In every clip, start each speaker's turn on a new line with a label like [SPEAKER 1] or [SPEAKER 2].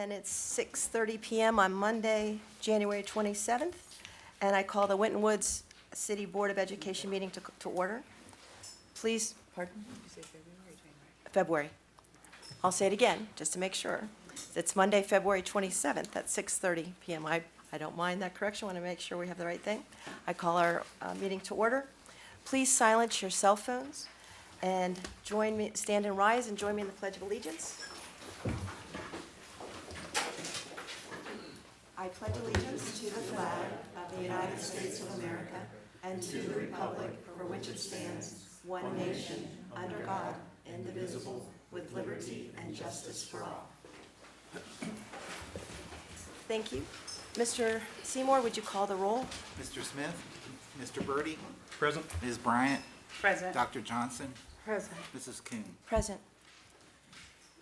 [SPEAKER 1] and it's 6:30 p.m. on Monday, January 27th, and I call the Winton Woods City Board of Education meeting to order. Please, pardon?
[SPEAKER 2] Did you say February or January?
[SPEAKER 1] February. I'll say it again, just to make sure. It's Monday, February 27th at 6:30 p.m. I don't mind that correction, I want to make sure we have the right thing. I call our meeting to order. Please silence your cell phones and join me, stand and rise and join me in the Pledge of Allegiance. I pledge allegiance to the flag of the United States of America and to the republic for which it stands, one nation, under God, indivisible, with liberty and justice for all. Thank you. Mr. Seymour, would you call the roll?
[SPEAKER 3] Mr. Smith, Mr. Birdie,
[SPEAKER 4] Present.
[SPEAKER 3] Ms. Bryant,
[SPEAKER 2] Present.
[SPEAKER 3] Dr. Johnson,
[SPEAKER 2] Present.
[SPEAKER 3] Mrs. King.
[SPEAKER 1] Present.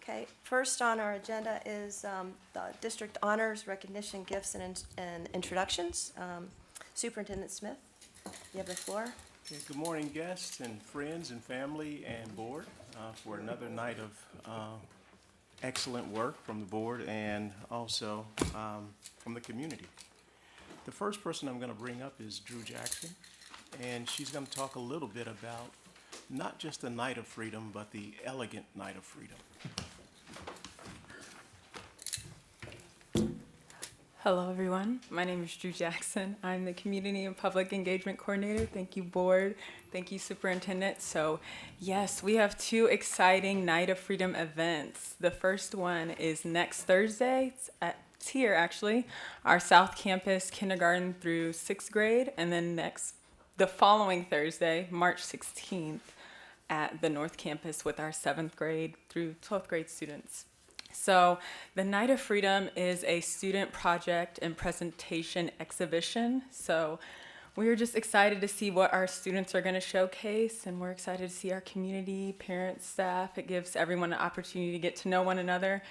[SPEAKER 1] Okay, first on our agenda is the district honors, recognition, gifts, and introductions. Superintendent Smith, you have the floor.
[SPEAKER 4] Okay, good morning, guests and friends and family and board, for another night of excellent work from the board and also from the community. The first person I'm going to bring up is Drew Jackson, and she's going to talk a little bit about not just the Night of Freedom, but the elegant Night of Freedom.
[SPEAKER 5] Hello, everyone. My name is Drew Jackson. I'm the Community and Public Engagement Coordinator. Thank you, Board. Thank you, Superintendent. So, yes, we have two exciting Night of Freedom events. The first one is next Thursday. It's here, actually, our South Campus, kindergarten through 6th grade, and then the following Thursday, March 16th, at the North Campus with our 7th grade through 12th grade students. So the Night of Freedom is a student project and presentation exhibition. So we are just excited to see what our students are going to showcase, and we're excited to see our community, parents, staff. It gives everyone an opportunity to get to know one another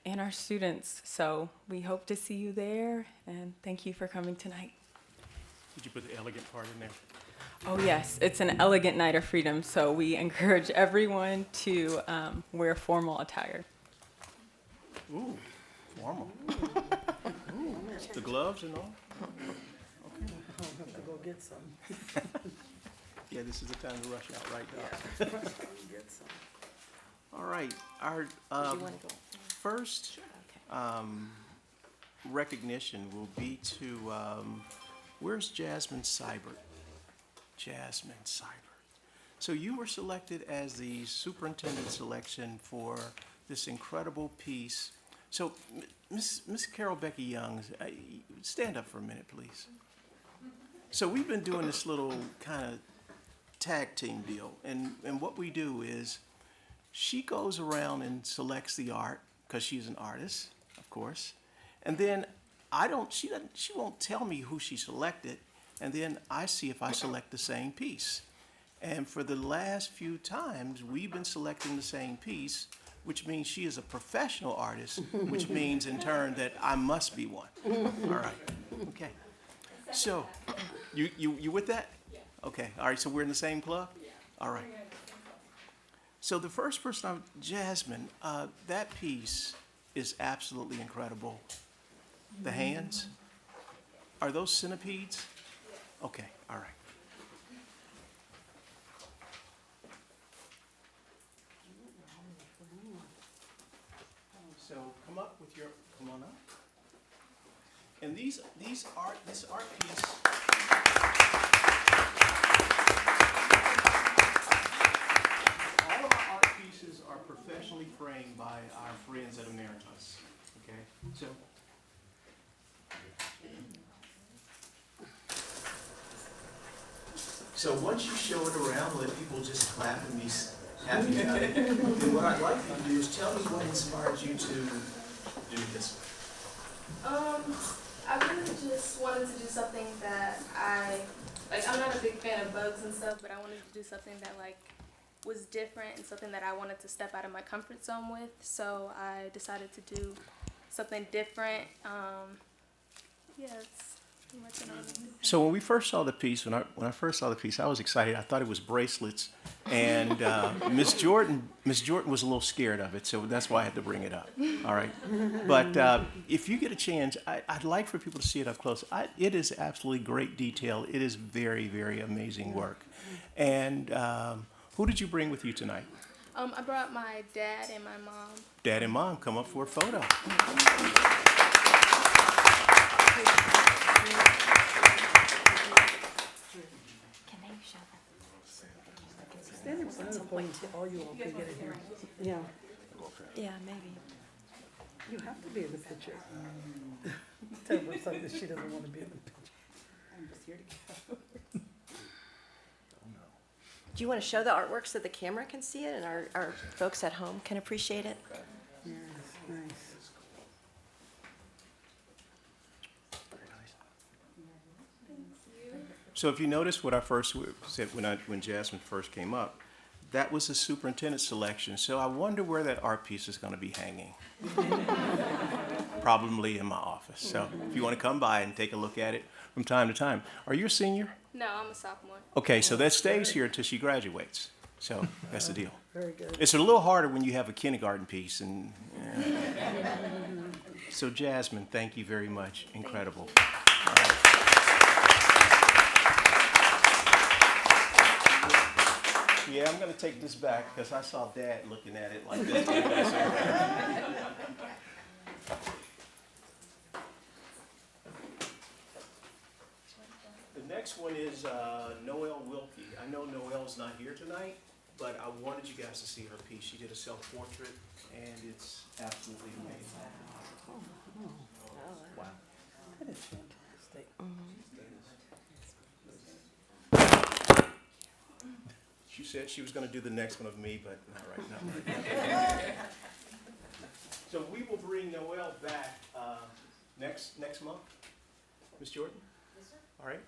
[SPEAKER 5] and our students. So we hope to see you there, and thank you for coming tonight.
[SPEAKER 4] Did you put the elegant part in there?
[SPEAKER 5] Oh yes, it's an elegant Night of Freedom, so we encourage everyone to wear formal attire.
[SPEAKER 4] Ooh, formal. Ooh, the gloves and all?
[SPEAKER 2] I'm gonna go get some.
[SPEAKER 4] Yeah, this is the time to rush out right now.
[SPEAKER 2] Get some.
[SPEAKER 4] All right, our
[SPEAKER 1] Do you want to go?
[SPEAKER 4] first recognition will be to, where's Jasmine Seibert? Jasmine Seibert. So you were selected as the superintendent selection for this incredible piece. So, Miss Carol Becky Young, stand up for a minute, please. So we've been doing this little kind of tag team deal, and what we do is she goes around and selects the art, because she's an artist, of course, and then she won't tell me who she selected, and then I see if I select the same piece. And for the last few times, we've been selecting the same piece, which means she is a professional artist, which means in turn that I must be one. All right, okay. So, you with that? Okay, all right, so we're in the same club? All right. So the first person, Jasmine, that piece is absolutely incredible. The hands, are those centipedes? Okay, all right. So come on up. And this art piece, all of our art pieces are professionally framed by our friends at Emeritus, okay? So once you show it around, let people just clap and be happy about it. And what I'd like you to do is tell me what inspired you to do this.
[SPEAKER 6] I really just wanted to do something that I'm not a big fan of bugs and stuff, but I wanted to do something that was different and something that I wanted to step out of my comfort zone with. So I decided to do something different. pretty much an honor.
[SPEAKER 4] So when we first saw the piece, when I first saw the piece, I was excited. I thought it was bracelets, and Miss Jordan was a little scared of it, so that's why I had to bring it up. All right, but if you get a chance, I'd like for people to see it up close. It is absolutely great detail. It is very, very amazing work. And who did you bring with you tonight?
[SPEAKER 6] I brought my dad and my mom.
[SPEAKER 4] Dad and Mom, come up for a photo.
[SPEAKER 1] Can they show them?
[SPEAKER 2] Stand in front of the podium so all you all can get in here. Yeah,
[SPEAKER 1] Yeah, maybe.
[SPEAKER 2] you have to be in the picture. Tell her something that she doesn't want to be in the picture.
[SPEAKER 1] Do you want to show the artwork so the camera can see it and our folks at home can appreciate it?
[SPEAKER 2] Yes, nice.
[SPEAKER 4] So if you notice what I first said when Jasmine first came up, that was a superintendent selection. So I wonder where that art piece is going to be hanging. Probably in my office. So if you want to come by and take a look at it from time to time. Are you a senior?
[SPEAKER 6] No, I'm a sophomore.
[SPEAKER 4] Okay, so that stays here until she graduates. So that's the deal.
[SPEAKER 2] Very good.
[SPEAKER 4] It's a little harder when you have a kindergarten piece. And so Jasmine, thank you very much. Incredible. All right. Yeah, I'm going to take this back because I saw Dad looking at it like this. The next one is Noelle Wilkie. I know Noelle's not here tonight, but I wanted you guys to see her piece. She did a self-portrait, and it's absolutely amazing. Wow.
[SPEAKER 2] That is fantastic.
[SPEAKER 4] She said she was going to do the next one of me, but not right now. So we will bring Noelle back next month. Ms. Jordan? Yes, sir. All right.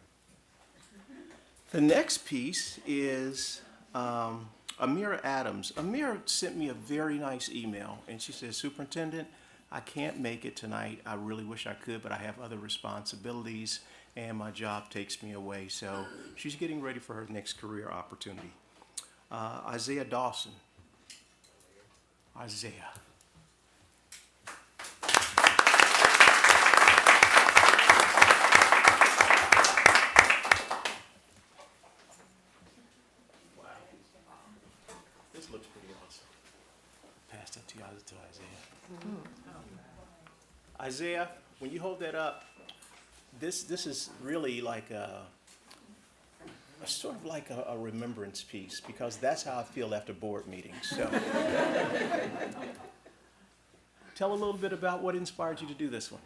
[SPEAKER 4] The next piece is Amira Adams. Amira sent me a very nice email, and she says, Superintendent, I can't make it tonight. I really wish I could, but I have other responsibilities, and my job takes me away. So she's getting ready for her next career opportunity. Isaiah Dawson. Isaiah. Wow. This looks pretty awesome. Pass that to Isaiah. Isaiah, when you hold that up, this is really like a sort of like a remembrance piece, because that's how I feel after board meetings. So, tell a little bit about what inspired you to do this one.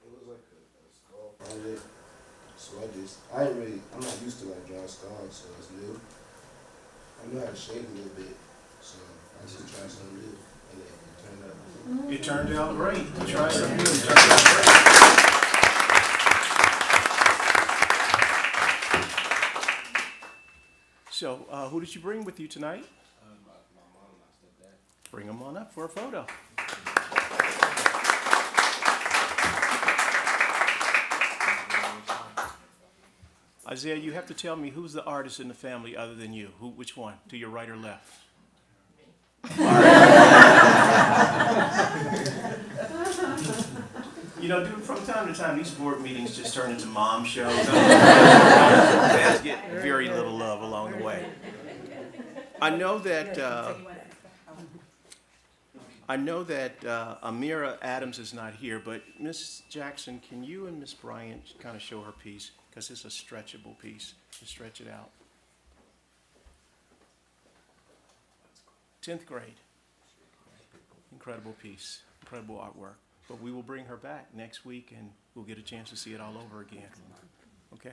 [SPEAKER 7] It was like a skull project, so I'm not used to like drawing skulls, so it's new. I know how to shape a little bit, so I just tried something new, and it turned out.
[SPEAKER 4] It turned out great. You tried something new. It turned out great. So, who did you bring with you tonight?
[SPEAKER 7] My mom and my stepdad.
[SPEAKER 4] Bring them on up for a photo. Isaiah, you have to tell me who's the artist in the family other than you. Which one? To your right or left? You know, dude, from time to time, these board meetings just turn into mom shows. Dads get very little love along the way. I know that Amira Adams is not here, but Miss Jackson, can you and Miss Bryant kind of show her piece? Because it's a stretchable piece. Just stretch it out. 10th grade. Incredible piece. Incredible artwork. But we will bring her back next week, and we'll get a chance to see it all over again. Okay?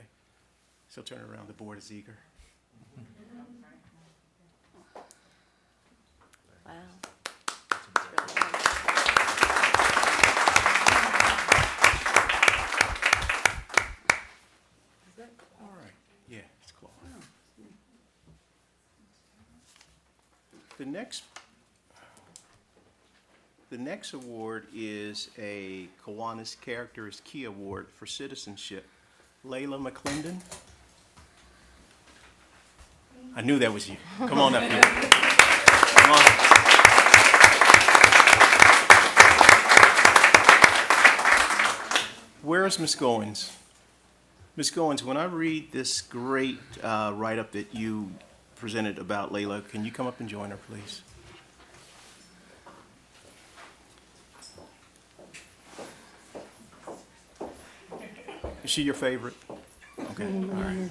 [SPEAKER 4] So turn it around. The board is eager.
[SPEAKER 1] Wow. It's really nice.
[SPEAKER 4] All right. Yeah, it's close. The The next award is a Kiwanis Character is Key Award for Citizenship. Layla McClendon. I knew that was you. Come on up here. Come on. Where is Miss Goins? Miss Goins, when I read this great write-up that you presented about Layla, can you come up and join her, please? Is she your favorite? Okay, all right.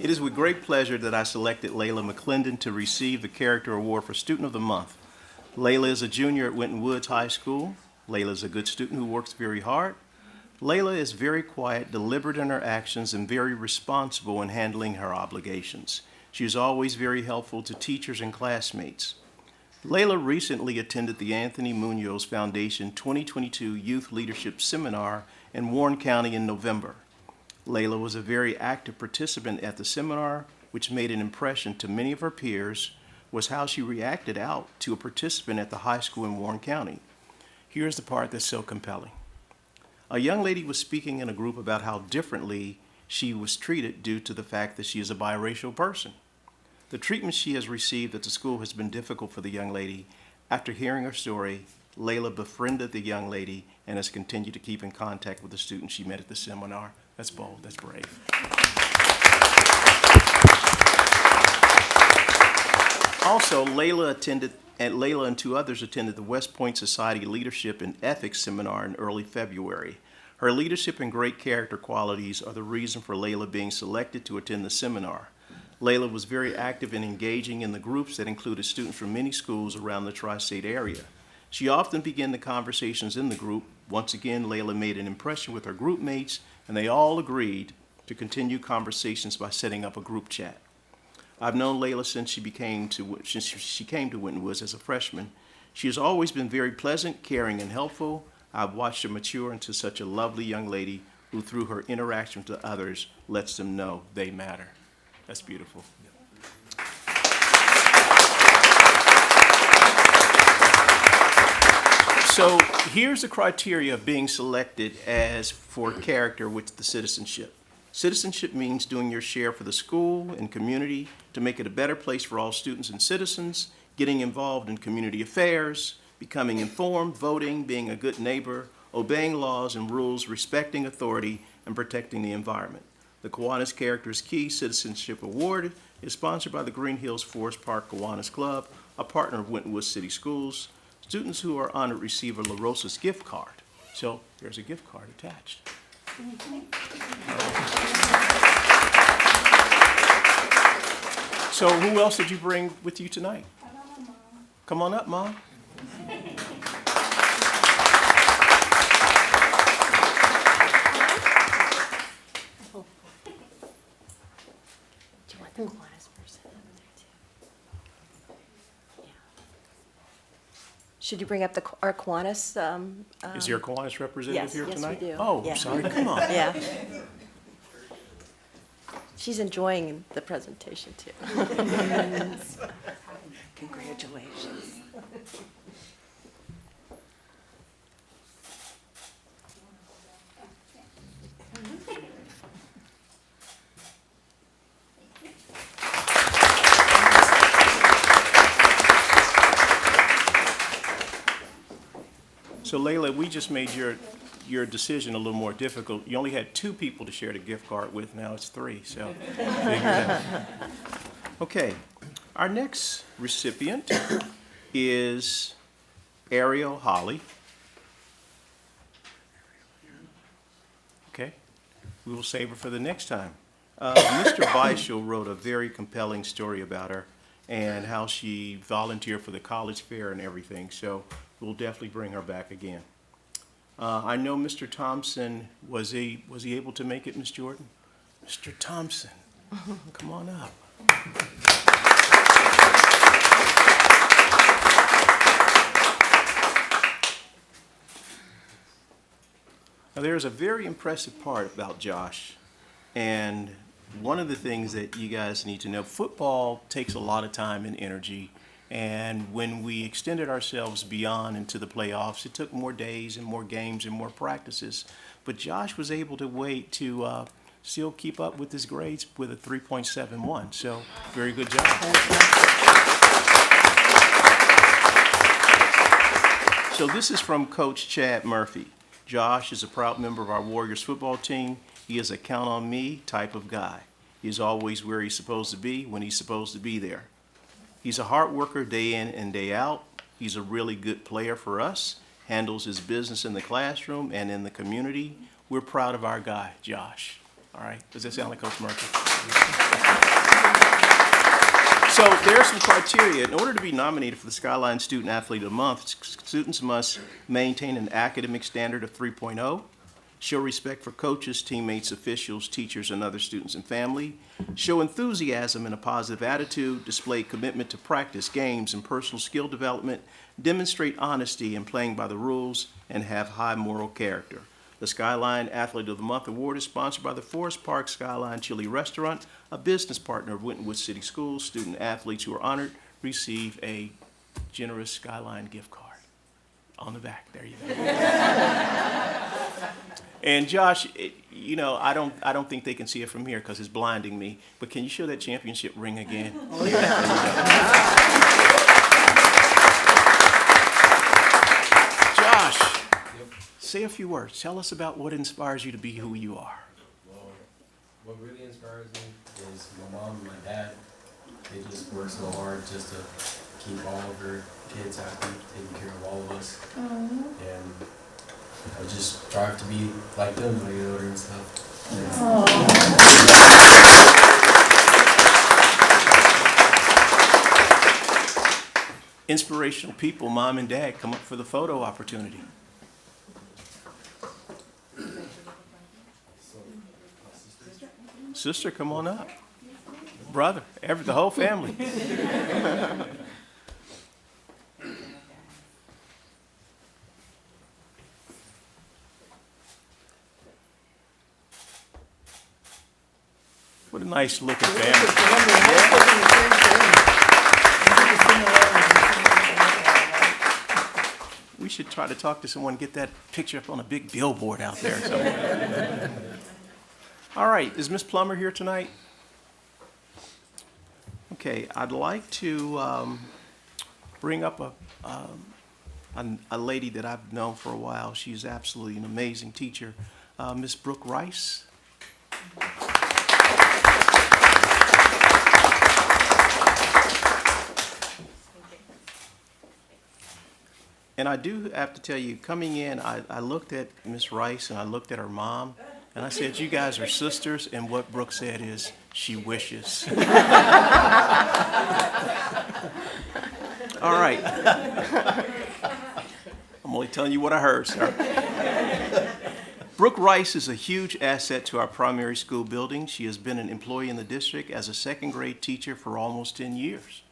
[SPEAKER 4] It is with great pleasure that I selected Layla McClendon to receive the Character Award for Student of the Month. Layla is a junior at Winton Woods High School. Layla is a good student who works very hard. Layla is very quiet, deliberate in her actions, and very responsible in handling her obligations. She is always very helpful to teachers and classmates. Layla recently attended the Anthony Munoz Foundation 2022 Youth Leadership Seminar in Warren County in November. Layla was a very active participant at the seminar, which made an impression to many of her peers, was how she reacted out to a participant at the high school in Warren County. Here's the part that's so compelling. A young lady was speaking in a group about how differently she was treated due to the fact that she is a biracial person. The treatment she has received at the school has been difficult for the young lady. After hearing her story, Layla befriended the young lady and has continued to keep in contact with the students she met at the seminar. That's bold, that's brave. Also, Layla and two others attended the West Point Society Leadership and Ethics Seminar in early February. Her leadership and great character qualities are the reason for Layla being selected to attend the seminar. Layla was very active in engaging in the groups that included students from many schools around the tri-state area. She often began the conversations in the group. Once again, Layla made an impression with her group mates, and they all agreed to continue conversations by setting up a group chat. I've known Layla since she came to Winton Woods as a freshman. She has always been very pleasant, caring, and helpful. I've watched her mature into such a lovely young lady who, through her interaction with others, lets them know they matter. That's beautiful. So here's the criteria of being selected as for character with the citizenship. Citizenship means doing your share for the school and community to make it a better place for all students and citizens, getting involved in community affairs, becoming informed, voting, being a good neighbor, obeying laws and rules, respecting authority, and protecting the environment. The Kiwanis Character is Key Citizenship Award is sponsored by the Green Hills Forest Park Kiwanis Club, a partner of Winton Woods City Schools. Students who are honored receive a La Rosa's gift card. So there's a gift card attached. So who else did you bring with you tonight? Come on up, Mom.
[SPEAKER 1] Do you want the Kiwanis person over there too? Yeah. Should you bring up our Kiwanis?
[SPEAKER 4] Is there a Kiwanis representative
[SPEAKER 1] yes,
[SPEAKER 4] here
[SPEAKER 1] yes, we
[SPEAKER 4] tonight?
[SPEAKER 1] do.
[SPEAKER 4] Oh,
[SPEAKER 1] Yeah.
[SPEAKER 4] sorry, come on.
[SPEAKER 1] Yeah. She's enjoying the presentation too.
[SPEAKER 2] Congratulations.
[SPEAKER 4] So Layla, we just made your decision a little more difficult. You only had 2 people to share the gift card with, now it's 3, so figure it out. Okay, our next recipient is Ariel Holly. Okay, we will save her for the next time. Mr. Beischel wrote a very compelling story about her and how she volunteered for the college fair and everything, so we'll definitely bring her back again. I know Mr. Thompson, was he able to make it, Ms. Jordan? Mr. Thompson, come on up. Now, there's a very impressive part about Josh, and one of the things that you guys need to know, football takes a lot of time and energy, And when we extended ourselves beyond into the playoffs, it took more days and more games and more practices. But Josh was able to wait to still keep up with his grades with a 3.71. So very good job. So this is from Coach Chad Murphy. Josh is a proud member of our Warriors football team. He is a count on me type of guy. He is always where he's supposed to be when he's supposed to be there. He's a hard worker day in and day out. He's a really good player for us, handles his business in the classroom and in the community. We're proud of our guy, Josh. All right, does that sound like Coach Murphy? So there are some criteria. In order to be nominated for the Skyline Student Athlete of the Month, students must maintain an academic standard of 3.0, show respect for coaches, teammates, officials, teachers, and other students and family, show enthusiasm and a positive attitude, display commitment to practice, games, and personal skill development, demonstrate honesty in playing by the rules, and have high moral character. The Skyline Athlete of the Month Award is sponsored by the Forest Park Skyline Chili Restaurant, a business partner of Winton City Schools. Student athletes who are honored receive a generous Skyline gift card. On the back, there you go. And Josh, I don't think they can see it from here because it's blinding me. But can you show that championship ring again? Oh, yeah. Josh, say a few words. Tell us about what inspires you to be who you are.
[SPEAKER 8] Well, what really inspires me is my mom and my dad. They just work so hard just to keep all of their kids happy, taking care of all of us. And I just strive to be like them when I get older and stuff.
[SPEAKER 4] Inspirational people, mom and dad, come up for the photo opportunity. Sister, come on up. Brother, the whole family. What a nice looking family. We should try to talk to someone, get that picture up on a big billboard out there somewhere. All right, is Miss Plummer here tonight? Okay, I'd like to bring up a lady that I've known for a while. She's absolutely an amazing teacher, Miss Brooke Rice. And I do have to tell you, coming in, I looked at Miss Rice and I looked at her mom, and I said, you guys are sisters, and what Brooke said is, she wishes. All right. I'm only telling you what I heard, sir. Brooke Rice is a huge asset to our primary school building. She has been an employee in the district as a second grade teacher for almost 10 years.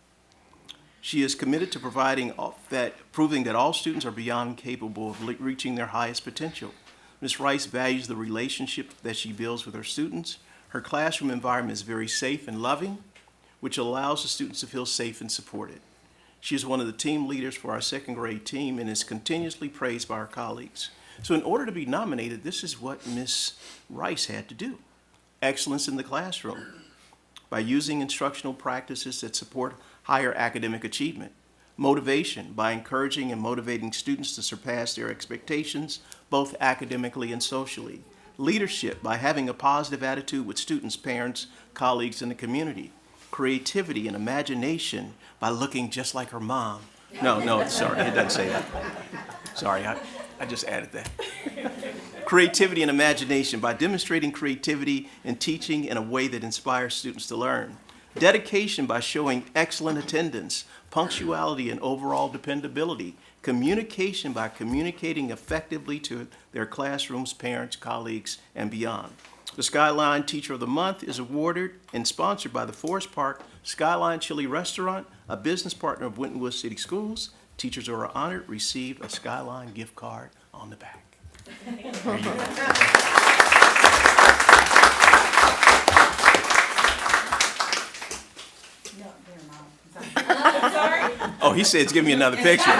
[SPEAKER 4] She is committed to proving that all students are beyond capable of reaching their highest potential. Ms. Rice values the relationship that she builds with her students. Her classroom environment is very safe and loving, which allows the students to feel safe and supported. She is one of the team leaders for our second grade team and is continuously praised by our colleagues. So in order to be nominated, this is what Ms. Rice had to do. Excellence in the classroom by using instructional practices that support higher academic achievement. Motivation by encouraging and motivating students to surpass their expectations, both academically and socially. Leadership by having a positive attitude with students, parents, colleagues, and the community. Creativity and imagination by looking just like her mom. No, sorry, it doesn't say that. Sorry, I just added that. Creativity and imagination by demonstrating creativity and teaching in a way that inspires students to learn. Dedication by showing excellent attendance, punctuality, and overall dependability. Communication by communicating effectively to their classrooms, parents, colleagues, and beyond. The Skyline Teacher of the Month is awarded and sponsored by the Forest Park Skyline Chili Restaurant, a business partner of Winton City Schools. Teachers who are honored receive a Skyline gift card on the back. There you go.
[SPEAKER 2] Sorry?
[SPEAKER 4] Oh, he says, give me another picture.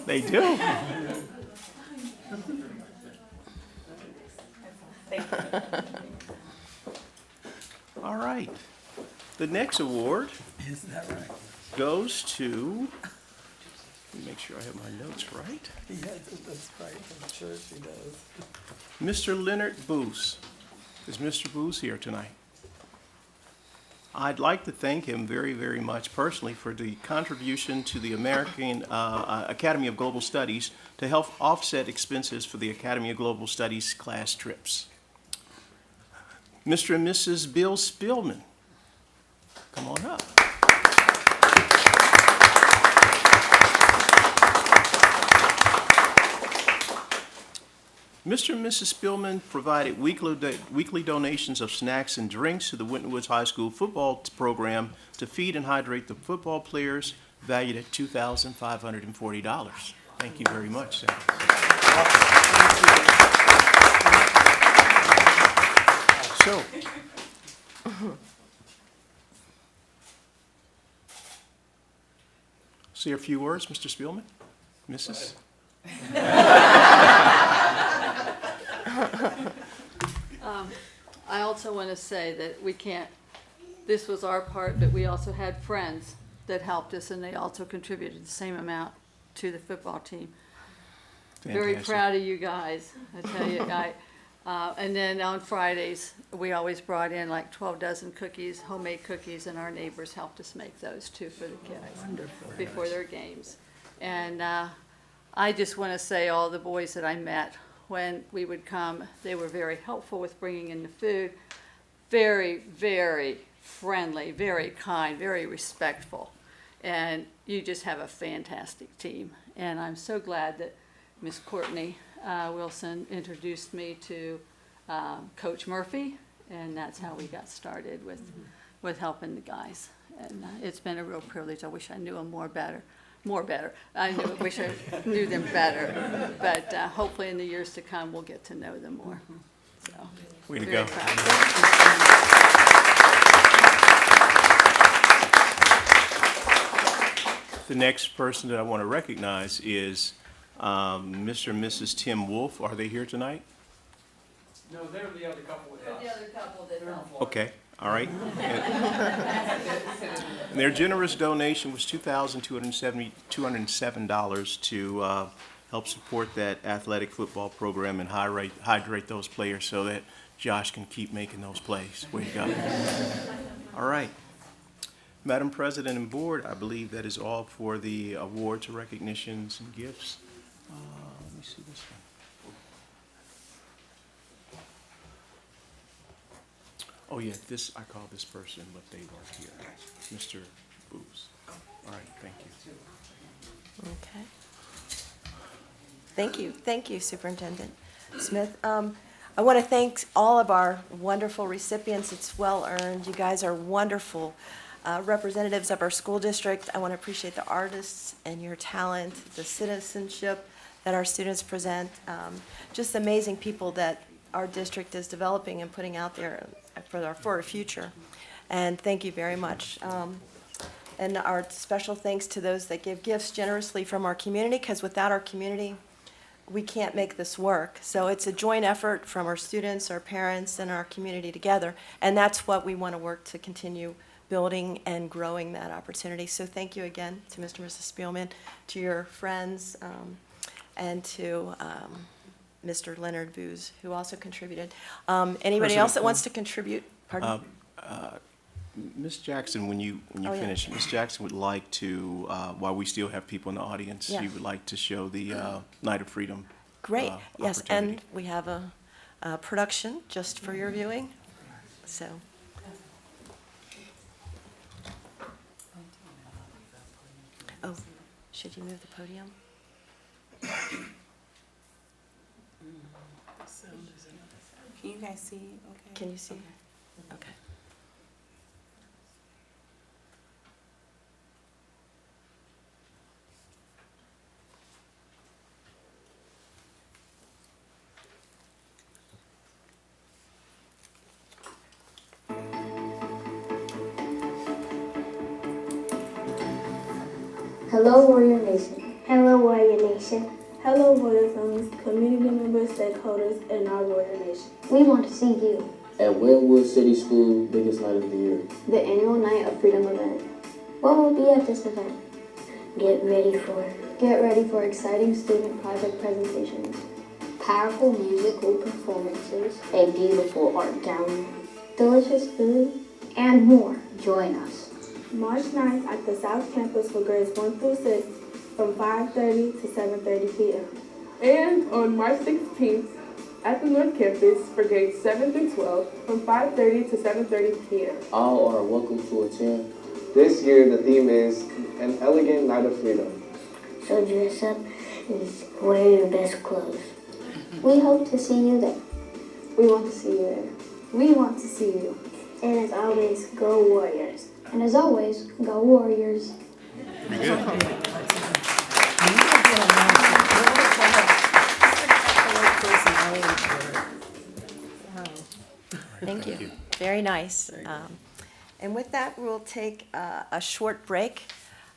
[SPEAKER 4] They do. All right. The next award
[SPEAKER 2] Is that right?
[SPEAKER 4] goes to, let me make sure I have my notes right,
[SPEAKER 2] Yeah, that's right, I'm sure she does.
[SPEAKER 4] Mr. Leonard Booth. Is Mr. Booth here tonight? I'd like to thank him very, very much personally for the contribution to the American Academy of Global Studies to help offset expenses for the Academy of Global Studies class trips. Mr. and Mrs. Bill Spillman, come on up. Mr. and Mrs. Spillman provided weekly donations of snacks and drinks to the Winton Woods High School football program to feed and hydrate the football players, valued at $2,540. Thank you very much, Sam. So, say a few words, Mr. Spillman, Mrs.
[SPEAKER 9] I also want to say that we can't, this was our part, but we also had friends that helped us, and they also contributed the same amount to the football team. Very
[SPEAKER 4] Fantastic.
[SPEAKER 9] proud of you guys, I tell you. And then on Fridays, we always brought in like 12 dozen cookies, homemade cookies, and our neighbors helped us make those too for the kids before their games. And I just want to say all the boys that I met when we would come, they were very helpful with bringing in the food. Very, very friendly, very kind, very respectful. And you just have a fantastic team. And I'm so glad that Miss Courtney Wilson introduced me to Coach Murphy, and that's how we got started with helping the guys. And it's been a real privilege. I wish I knew them more better. Wish I knew them better. But hopefully in the years to come, we'll get to know them more. So,
[SPEAKER 4] Way to
[SPEAKER 9] very
[SPEAKER 4] go.
[SPEAKER 9] proud.
[SPEAKER 4] The next person that I want to recognize is Mr. and Mrs. Tim Wolf. Are they here tonight?
[SPEAKER 8] No, they're the other couple with us.
[SPEAKER 9] The other couple that helped.
[SPEAKER 4] Okay, all right. And their generous donation was $207 to help support that athletic football program and hydrate those players so that Josh can keep making those plays. Way to go. All right. Madam President and Board, I believe that is all for the awards, recognitions, and gifts. Let me see this one. Oh, yeah, I call this person, but they weren't here. Mr. Booz. All right, thank you.
[SPEAKER 1] Okay. Thank you, Superintendent Smith. I want to thank all of our wonderful recipients. It's well earned. You guys are wonderful representatives of our school district. I want to appreciate the artists and your talent, the citizenship that our students present, just amazing people that our district is developing and putting out there for our future. And thank you very much. And our special thanks to those that give gifts generously from our community, because without our community, we can't make this work. So it's a joint effort from our students, our parents, and our community together. And that's what we want to work to continue building and growing that opportunity. So thank you again to Mr. and Mrs. Spielman, to your friends, and to Mr. Leonard Booz, who also contributed. Anybody else that wants to contribute? Pardon?
[SPEAKER 4] Ms. Jackson, when you
[SPEAKER 1] Oh, yeah.
[SPEAKER 4] finish, Ms. Jackson would like to, while we still have people in the audience,
[SPEAKER 1] Yeah.
[SPEAKER 4] she would like to show the Night of Freedom.
[SPEAKER 1] Great, yes, and
[SPEAKER 4] opportunity.
[SPEAKER 1] we have a production just for your viewing, so. Oh, should you move the podium?
[SPEAKER 10] Can you guys see? Okay.
[SPEAKER 1] Can you see? Okay.
[SPEAKER 11] Hello, Warrior Nation.
[SPEAKER 12] Hello, Warrior Nation.
[SPEAKER 11] Hello, Warrior families, community members, stakeholders, and our Warrior Nation.
[SPEAKER 12] We want to see you
[SPEAKER 13] at Winwood City School biggest night of the year,
[SPEAKER 12] the annual Night of Freedom event. What will be at this event? Get ready for exciting student project presentations, powerful musical performances, a beautiful art gallery, delicious food, and more. Join us
[SPEAKER 11] March 9th at the South Campus for grades 1 through 6 from 5:30 to 7:30 p.m.
[SPEAKER 14] And on March 16th at the North Campus for grades 7 through 12 from 5:30 to 7:30 p.m.
[SPEAKER 13] All are welcome to attend.
[SPEAKER 15] This year the theme is An Elegant Night of Freedom.
[SPEAKER 12] So dress up and wear your best clothes. We hope to see you there.
[SPEAKER 11] We want to see you there.
[SPEAKER 12] We want to see you.
[SPEAKER 11] And as always, go Warriors.
[SPEAKER 12] And as always, go Warriors.
[SPEAKER 1] Thank you. Very nice. And with that, we'll take a short break,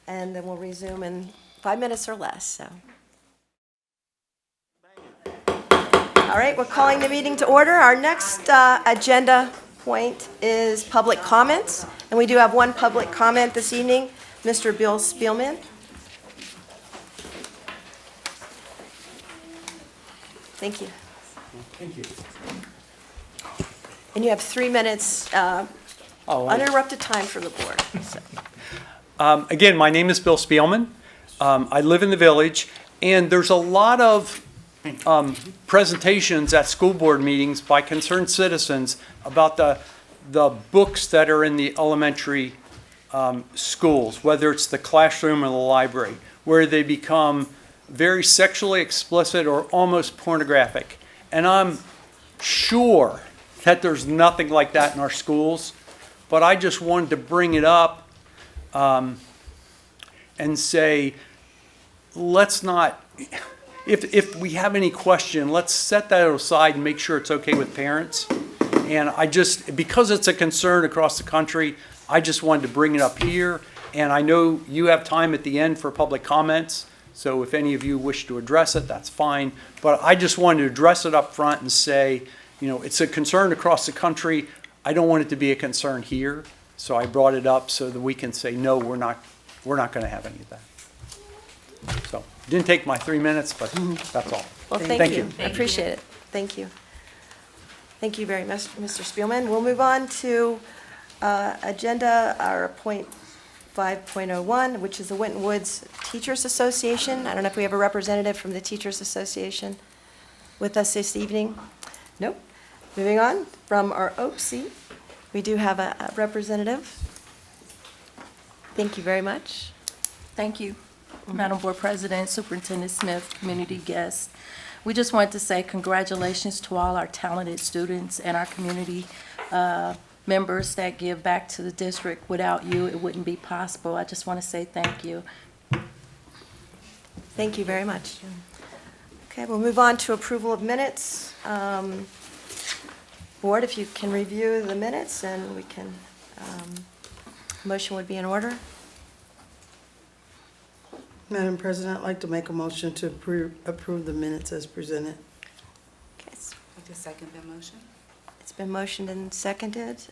[SPEAKER 1] and then we'll resume in 5 minutes or less. So, all right, we're calling the meeting to order. Our next agenda point is public comments, and we do have one public comment this evening, Mr. Bill Spielman. Thank you.
[SPEAKER 16] Thank you.
[SPEAKER 1] And you have 3 minutes uninterrupted time for the board. So.
[SPEAKER 16] Again, my name is Bill Spielman. I live in the village, and there's a lot of presentations at school board meetings by concerned citizens about the books that are in the elementary schools, whether it's the classroom or the library, where they become very sexually explicit or almost pornographic. And I'm sure that there's nothing like that in our schools, but I just wanted to bring it up and say, let's not, if we have any question, let's set that aside and make sure it's okay with parents. And I just, because it's a concern across the country, I just wanted to bring it up here. And I know you have time at the end for public comments, so if any of you wish to address it, that's fine. But I just wanted to address it up front and say, you know, it's a concern across the country. I don't want it to be a concern here, so I brought it up so that we can say, no, we're not going to have any of that. So, it didn't take my 3 minutes, but that's all.
[SPEAKER 1] Well, thank you. I appreciate it. Thank you. Thank you very much, Mr. Spielman. We'll move on to agenda, our point 5.01, which is the Winton Woods Teachers Association. I don't know if we have a representative from the Teachers Association with us this evening. Nope. Moving on, from our Oak seat, we do have a representative. Thank you very much.
[SPEAKER 17] Thank you, Madam Board President, Superintendent Smith, community guests. We just wanted to say congratulations to all our talented students and our community members that give back to the district. Without you, it wouldn't be possible. I just want to say thank you.
[SPEAKER 1] Thank you very much. Okay, we'll move on to approval of minutes. Board, if you can review the minutes, and we can, motion would be in order.
[SPEAKER 2] Madam President, I'd like to make a motion to approve the minutes as presented.
[SPEAKER 1] Okay,
[SPEAKER 10] I just second that motion.
[SPEAKER 1] it's been motioned and seconded.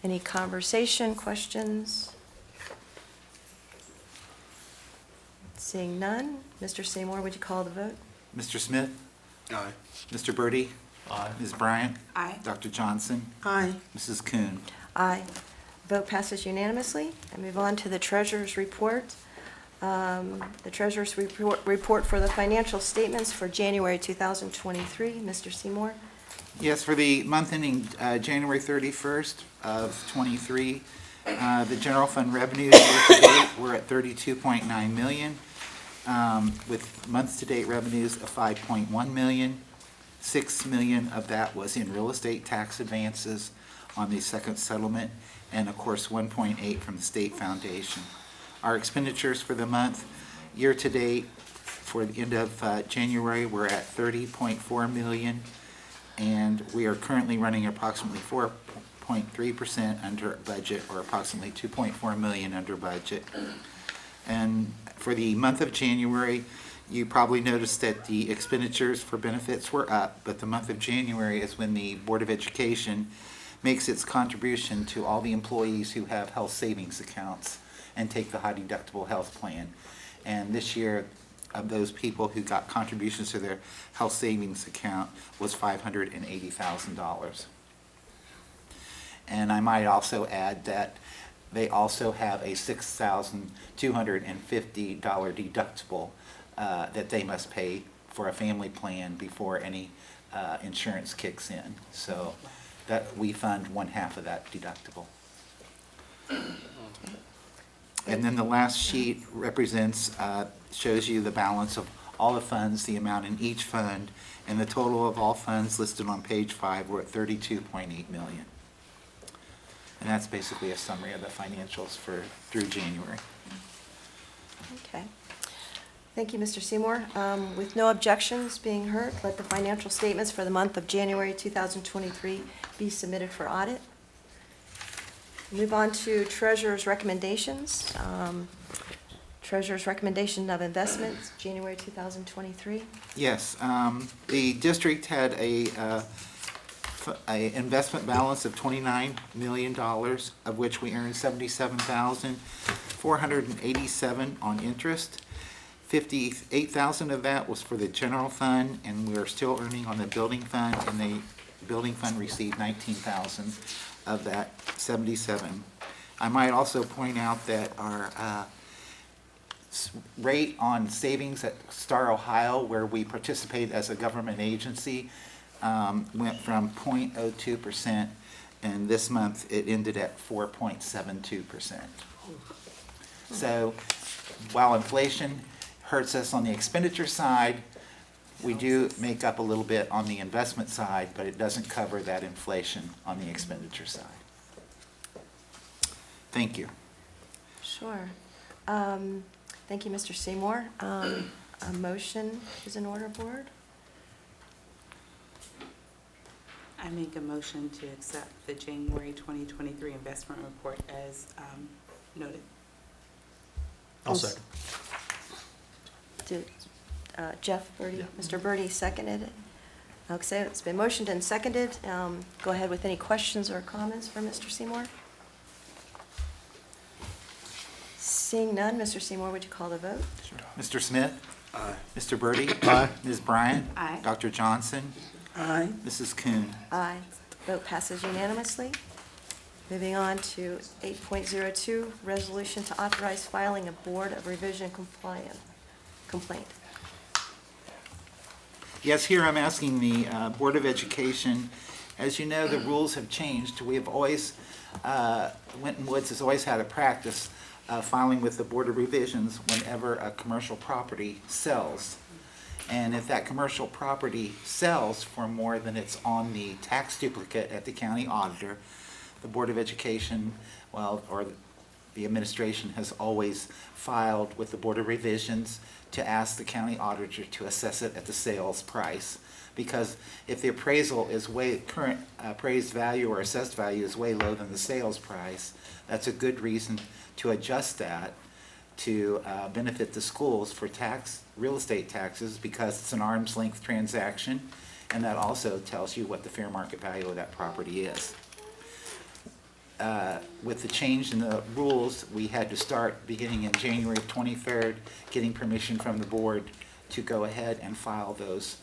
[SPEAKER 1] Any conversation, questions? Seeing none, Mr. Seymour, would you call the vote?
[SPEAKER 3] Mr. Smith?
[SPEAKER 4] Aye.
[SPEAKER 3] Mr. Birdie?
[SPEAKER 4] Aye.
[SPEAKER 3] Ms. Bryant?
[SPEAKER 10] Aye.
[SPEAKER 3] Dr. Johnson?
[SPEAKER 2] Aye.
[SPEAKER 3] Mrs. Kuhn?
[SPEAKER 1] Aye. Vote passes unanimously. I move on to the treasurer's report. The treasurer's report for the financial statements for January 2023. Mr. Seymour?
[SPEAKER 3] Yes, for the month ending January 31st of '23, the general fund revenues year-to-date were at $32.9 million, with month-to-date revenues of $5.1 million. $6 million of that was in real estate tax advances on the second settlement, and of course 1.8 from the state foundation. Our expenditures for the month, year-to-date, for the end of January, we're at $30.4 million, and we are currently running approximately 4.3% under budget, or approximately $2.4 million under budget. And for the month of January, you probably noticed that the expenditures for benefits were up, but the month of January is when the Board of Education makes its contribution to all the employees who have health savings accounts and take the high deductible health plan. And this year, of those people who got contributions to their health savings account was $580,000. And I might also add that they also have a $6,250 deductible that they must pay for a family plan before any insurance kicks in. So that we fund 1/2 of that deductible. And then the last sheet represents, shows you the balance of all the funds, the amount in each fund, and the total of all funds listed on page 5, we're at $32.8 million. And that's basically a summary of the financials through January.
[SPEAKER 1] Okay. Thank you, Mr. Seymour. With no objections being heard, let the financial statements for the month of January 2023 be submitted for audit. Move on to Treasurer's recommendations. Treasurer's recommendation of investments, January 2023.
[SPEAKER 3] Yes, the district had a investment balance of $29 million, of which we earned $77,487 on interest. $58,000 of that was for the general fund, and we are still earning on the building fund, and the building fund received $19,000 of that 77. I might also point out that our rate on savings at Star Ohio, where we participate as a government agency, went from 0.02%, and this month it ended at 4.72%. So while inflation hurts us on the expenditure side, we do make up a little bit on the investment side, but it doesn't cover that inflation on the expenditure side. Thank you.
[SPEAKER 1] Sure. Thank you, Mr. Seymour. A motion is in order, Board.
[SPEAKER 10] I make a motion to accept the January 2023 investment report as noted.
[SPEAKER 4] I'll second.
[SPEAKER 1] Did Jeff Birdie, Mr. Birdie seconded it? Okay, it's been motioned and seconded. Go ahead with any questions or comments for Mr. Seymour. Seeing none, Mr. Seymour, would you call the vote?
[SPEAKER 3] Mr. Smith?
[SPEAKER 4] Aye.
[SPEAKER 3] Mr. Birdie?
[SPEAKER 4] Aye.
[SPEAKER 3] Ms. Bryant?
[SPEAKER 10] Aye.
[SPEAKER 3] Dr. Johnson?
[SPEAKER 2] Aye.
[SPEAKER 3] Mrs. Kuhn?
[SPEAKER 1] Aye. Vote passes unanimously. Moving on to 8.02, resolution to authorize filing a Board of Revision complaint.
[SPEAKER 3] Yes, here I'm asking the Board of Education, as you know, the rules have changed. We have always, Winton Woods has always had a practice of filing with the Board of Revisions whenever a commercial property sells. And if that commercial property sells for more than it's on the tax duplicate at the county auditor, the Board of Education, well, or the administration has always filed with the Board of Revisions to ask the county auditor to assess it at the sales price. Because if the appraisal is current appraised value or assessed value is way low than the sales price, that's a good reason to adjust that to benefit the schools for real estate taxes, because it's an arm's length transaction, and that also tells you what the fair market value of that property is. With the change in the rules, we had to start beginning in January 23rd, getting permission from the board to go ahead and file those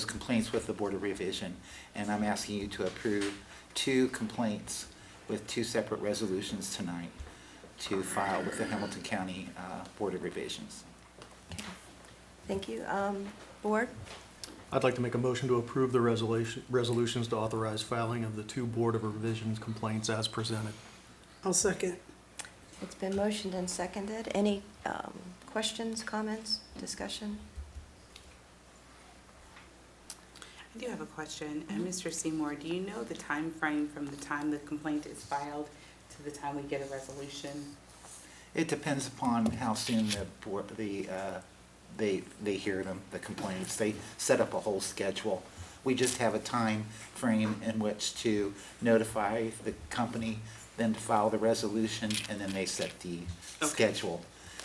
[SPEAKER 3] complaints with the Board of Revision. And I'm asking you to approve 2 complaints with 2 separate resolutions tonight to file with the Hamilton County Board of Revisions.
[SPEAKER 1] Okay. Thank you. Board?
[SPEAKER 18] I'd like to make a motion to approve the resolutions to authorize filing of the 2 Board of Revisions complaints as presented.
[SPEAKER 2] I'll second.
[SPEAKER 1] It's been motioned and seconded. Any questions, comments, discussion?
[SPEAKER 10] I do have a question. And Mr. Seymour, do you know the time frame from the time the complaint is filed to the time we get a resolution?
[SPEAKER 3] It depends upon how soon the board, they hear them, the complaints. They set up a whole schedule. We just have a time frame in which to notify the company then to file the resolution, and then they set the schedule.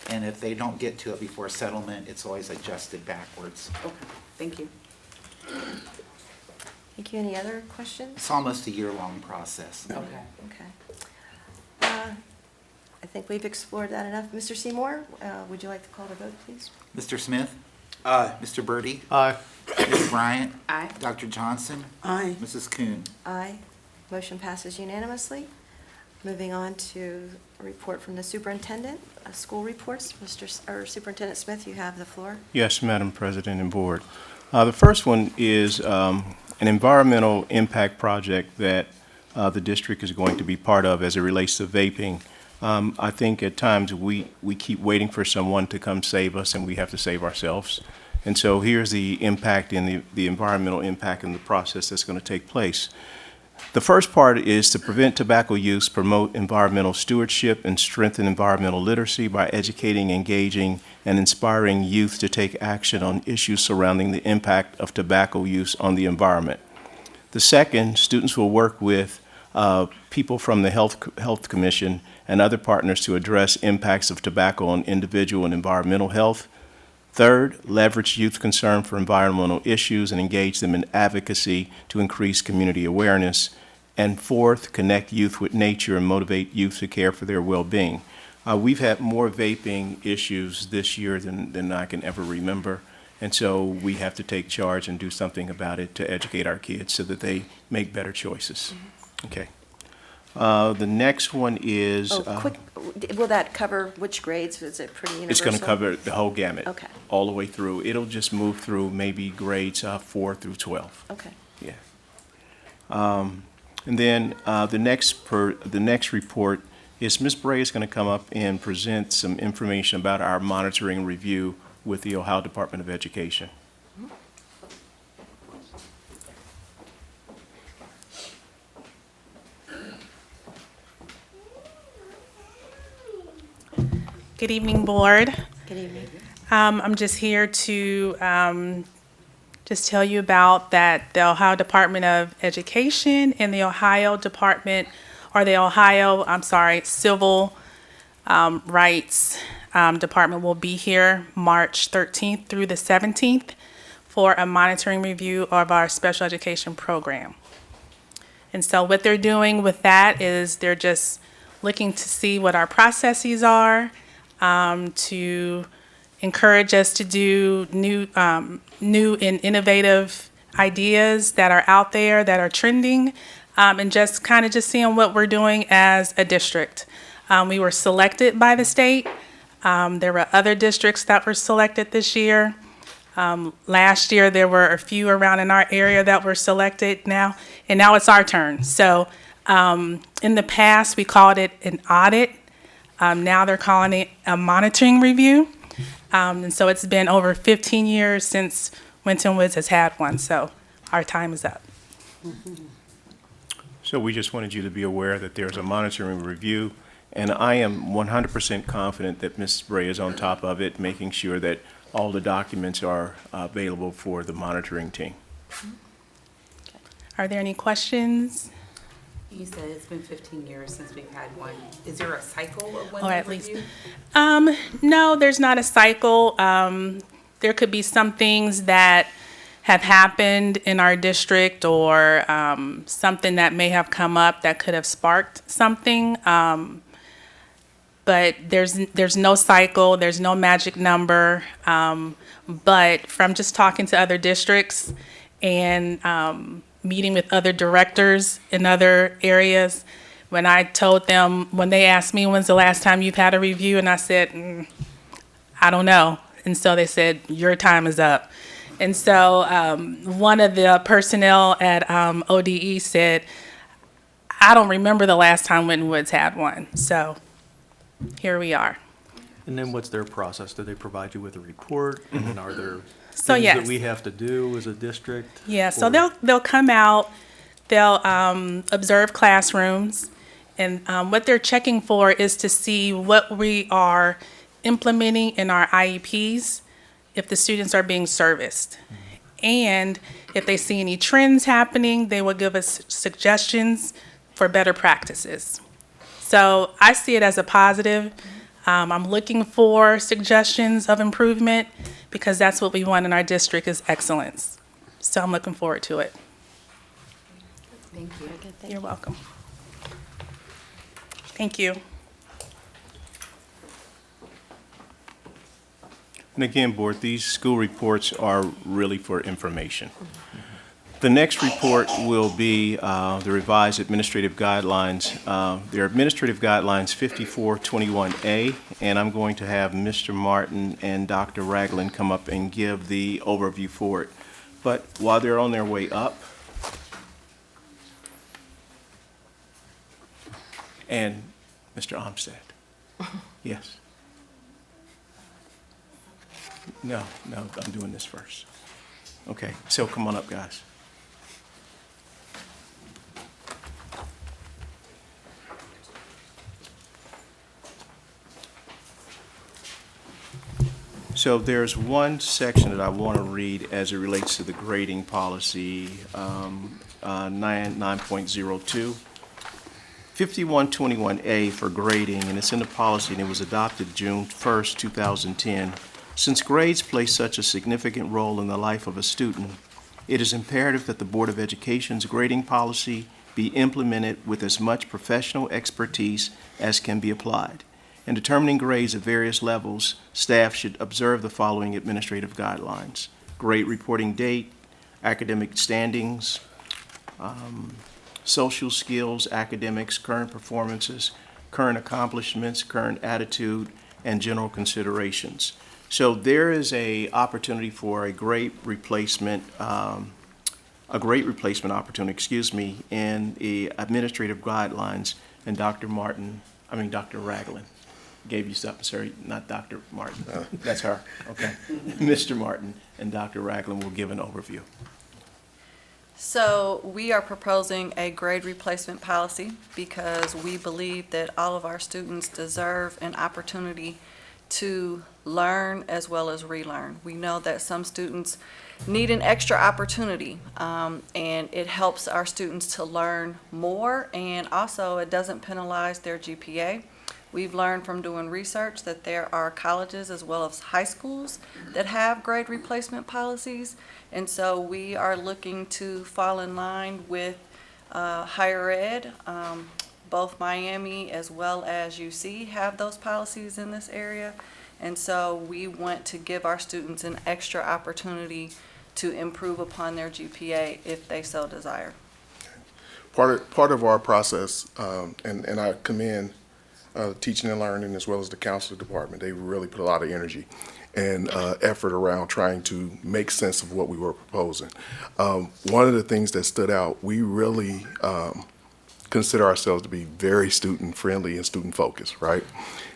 [SPEAKER 3] And if they don't get to it before settlement, it's always adjusted backwards.
[SPEAKER 10] Okay, thank you.
[SPEAKER 1] Thank you. Any other questions?
[SPEAKER 3] It's almost a year-long process.
[SPEAKER 10] Okay.
[SPEAKER 1] Okay. I think we've explored that enough. Mr. Seymour, would you like to call the vote, please?
[SPEAKER 3] Mr. Smith? Aye. Mr. Birdie?
[SPEAKER 18] Aye.
[SPEAKER 3] Ms. Bryant?
[SPEAKER 10] Aye.
[SPEAKER 3] Dr. Johnson?
[SPEAKER 2] Aye.
[SPEAKER 3] Mrs. Kuhn?
[SPEAKER 1] Aye. Motion passes unanimously. Moving on to a report from the superintendent, school reports. Superintendent Smith, you have the floor.
[SPEAKER 4] Yes, Madam President and Board. The first one is an environmental impact project that the district is going to be part of as it relates to vaping. I think at times we keep waiting for someone to come save us, and we have to save ourselves. And so here's the impact and the environmental impact in the process that's going to take place. The first part is to prevent tobacco use, promote environmental stewardship, and strengthen environmental literacy by educating, engaging, and inspiring youth to take action on issues surrounding the impact of tobacco use on the environment. The second, students will work with people from the Health Commission and other partners to address impacts of tobacco on individual and environmental health. Third, leverage youth concern for environmental issues and engage them in advocacy to increase community awareness. And fourth, connect youth with nature and motivate youth to care for their well-being. We've had more vaping issues this year than I can ever remember. And so we have to take charge and do something about it to educate our kids so that they make better choices. Okay. The next one is...
[SPEAKER 1] quick, will that cover which grades? Is it pretty universal?
[SPEAKER 4] It's going to cover the whole gamut.
[SPEAKER 1] Okay.
[SPEAKER 4] All the way through. It'll just move through maybe grades 4 through 12.
[SPEAKER 1] Okay.
[SPEAKER 4] Yeah. And then the next report is Ms. Bray is going to come up and present some information about our monitoring review with the Ohio Department of Education.
[SPEAKER 19] Good evening, Board.
[SPEAKER 1] Good evening.
[SPEAKER 19] I'm just here to just tell you about that the Ohio Department of Education and the Ohio Civil Rights Department will be here March 13th through the 17th for a monitoring review of our special education program. And so what they're doing with that is they're just looking to see what our processes are, to encourage us to do new and innovative ideas that are out there that are trending, and just kind of just seeing what we're doing as a district. We were selected by the state. There were other districts that were selected this year. Last year there were a few around in our area that were selected now, and now it's our turn. So in the past we called it an audit. Now they're calling it a monitoring review. And so it's been over 15 years since Winton Woods has had one, so our time is up.
[SPEAKER 4] So we just wanted you to be aware that there's a monitoring review, and I am 100% confident that Ms. Bray is on top of it, making sure that all the documents are available for the monitoring team.
[SPEAKER 19] Are there any questions?
[SPEAKER 10] You said it's been 15 years since we've had one. Is there a cycle of when
[SPEAKER 19] Or
[SPEAKER 10] they
[SPEAKER 19] at least,
[SPEAKER 10] review?
[SPEAKER 19] no, there's not a cycle. There could be some things that have happened in our district, or something that may have come up that could have sparked something. But there's no cycle, there's no magic number. But from just talking to other districts and meeting with other directors in other areas, when I told them, when they asked me, when's the last time you've had a review? And I said, I don't know. And so they said, your time is up. And so one of the personnel at ODE said, I don't remember the last time Winton Woods had one. So here we are.
[SPEAKER 18] And then what's their process? Do they provide you with a report? And then are there
[SPEAKER 19] So
[SPEAKER 18] things
[SPEAKER 19] yes.
[SPEAKER 18] that we have to do as a district?
[SPEAKER 19] Yeah, so
[SPEAKER 18] Or-
[SPEAKER 19] they'll come out, they'll observe classrooms, and what they're checking for is to see what we are implementing in our IEPs, if the students are being serviced. And if they see any trends happening, they will give us suggestions for better practices. So I see it as a positive. I'm looking for suggestions of improvement because that's what we want in our district is excellence. So I'm looking forward to it.
[SPEAKER 1] Thank you.
[SPEAKER 19] You're welcome. Thank you.
[SPEAKER 4] And again, Board, these school reports are really for information. The next report will be the revised administrative guidelines. They're administrative guidelines 5421A, and I'm going to have Mr. Martin and Dr. Ragland come up and give the overview for it. But while they're on their way up, and Mr. Armstead, yes. No, I'm doing this first. Okay, so come on up, guys. So there's one section that I want to read as it relates to the grading policy, 9.02. 5121A for grading, and it's in the policy, and it was adopted June 1st, 2010. Since grades play such a significant role in the life of a student, it is imperative that the Board of Education's grading policy be implemented with as much professional expertise as can be applied. In determining grades at various levels, staff should observe the following administrative guidelines: grade reporting date, academic standings, social skills, academics, current performances, current accomplishments, current attitude, and general considerations. So there is a opportunity for a great replacement opportunity, in the administrative guidelines, and Dr. Ragland gave you something, sorry, not Dr. Martin. That's her, okay. Mr. Martin and Dr. Ragland will give an overview.
[SPEAKER 17] So we are proposing a grade replacement policy because we believe that all of our students deserve an opportunity to learn as well as relearn. We know that some students need an extra opportunity, and it helps our students to learn more, and also it doesn't penalize their GPA. We've learned from doing research that there are colleges as well as high schools that have grade replacement policies, and so we are looking to fall in line with higher ed. Both Miami as well as UC have those policies in this area, and so we want to give our students an extra opportunity to improve upon their GPA if they so desire.
[SPEAKER 20] Part of our process, and I commend teaching and learning as well as the counselor department. They really put a lot of energy and effort around trying to make sense of what we were proposing. One of the things that stood out, we really consider ourselves to be very student friendly and student focused, right?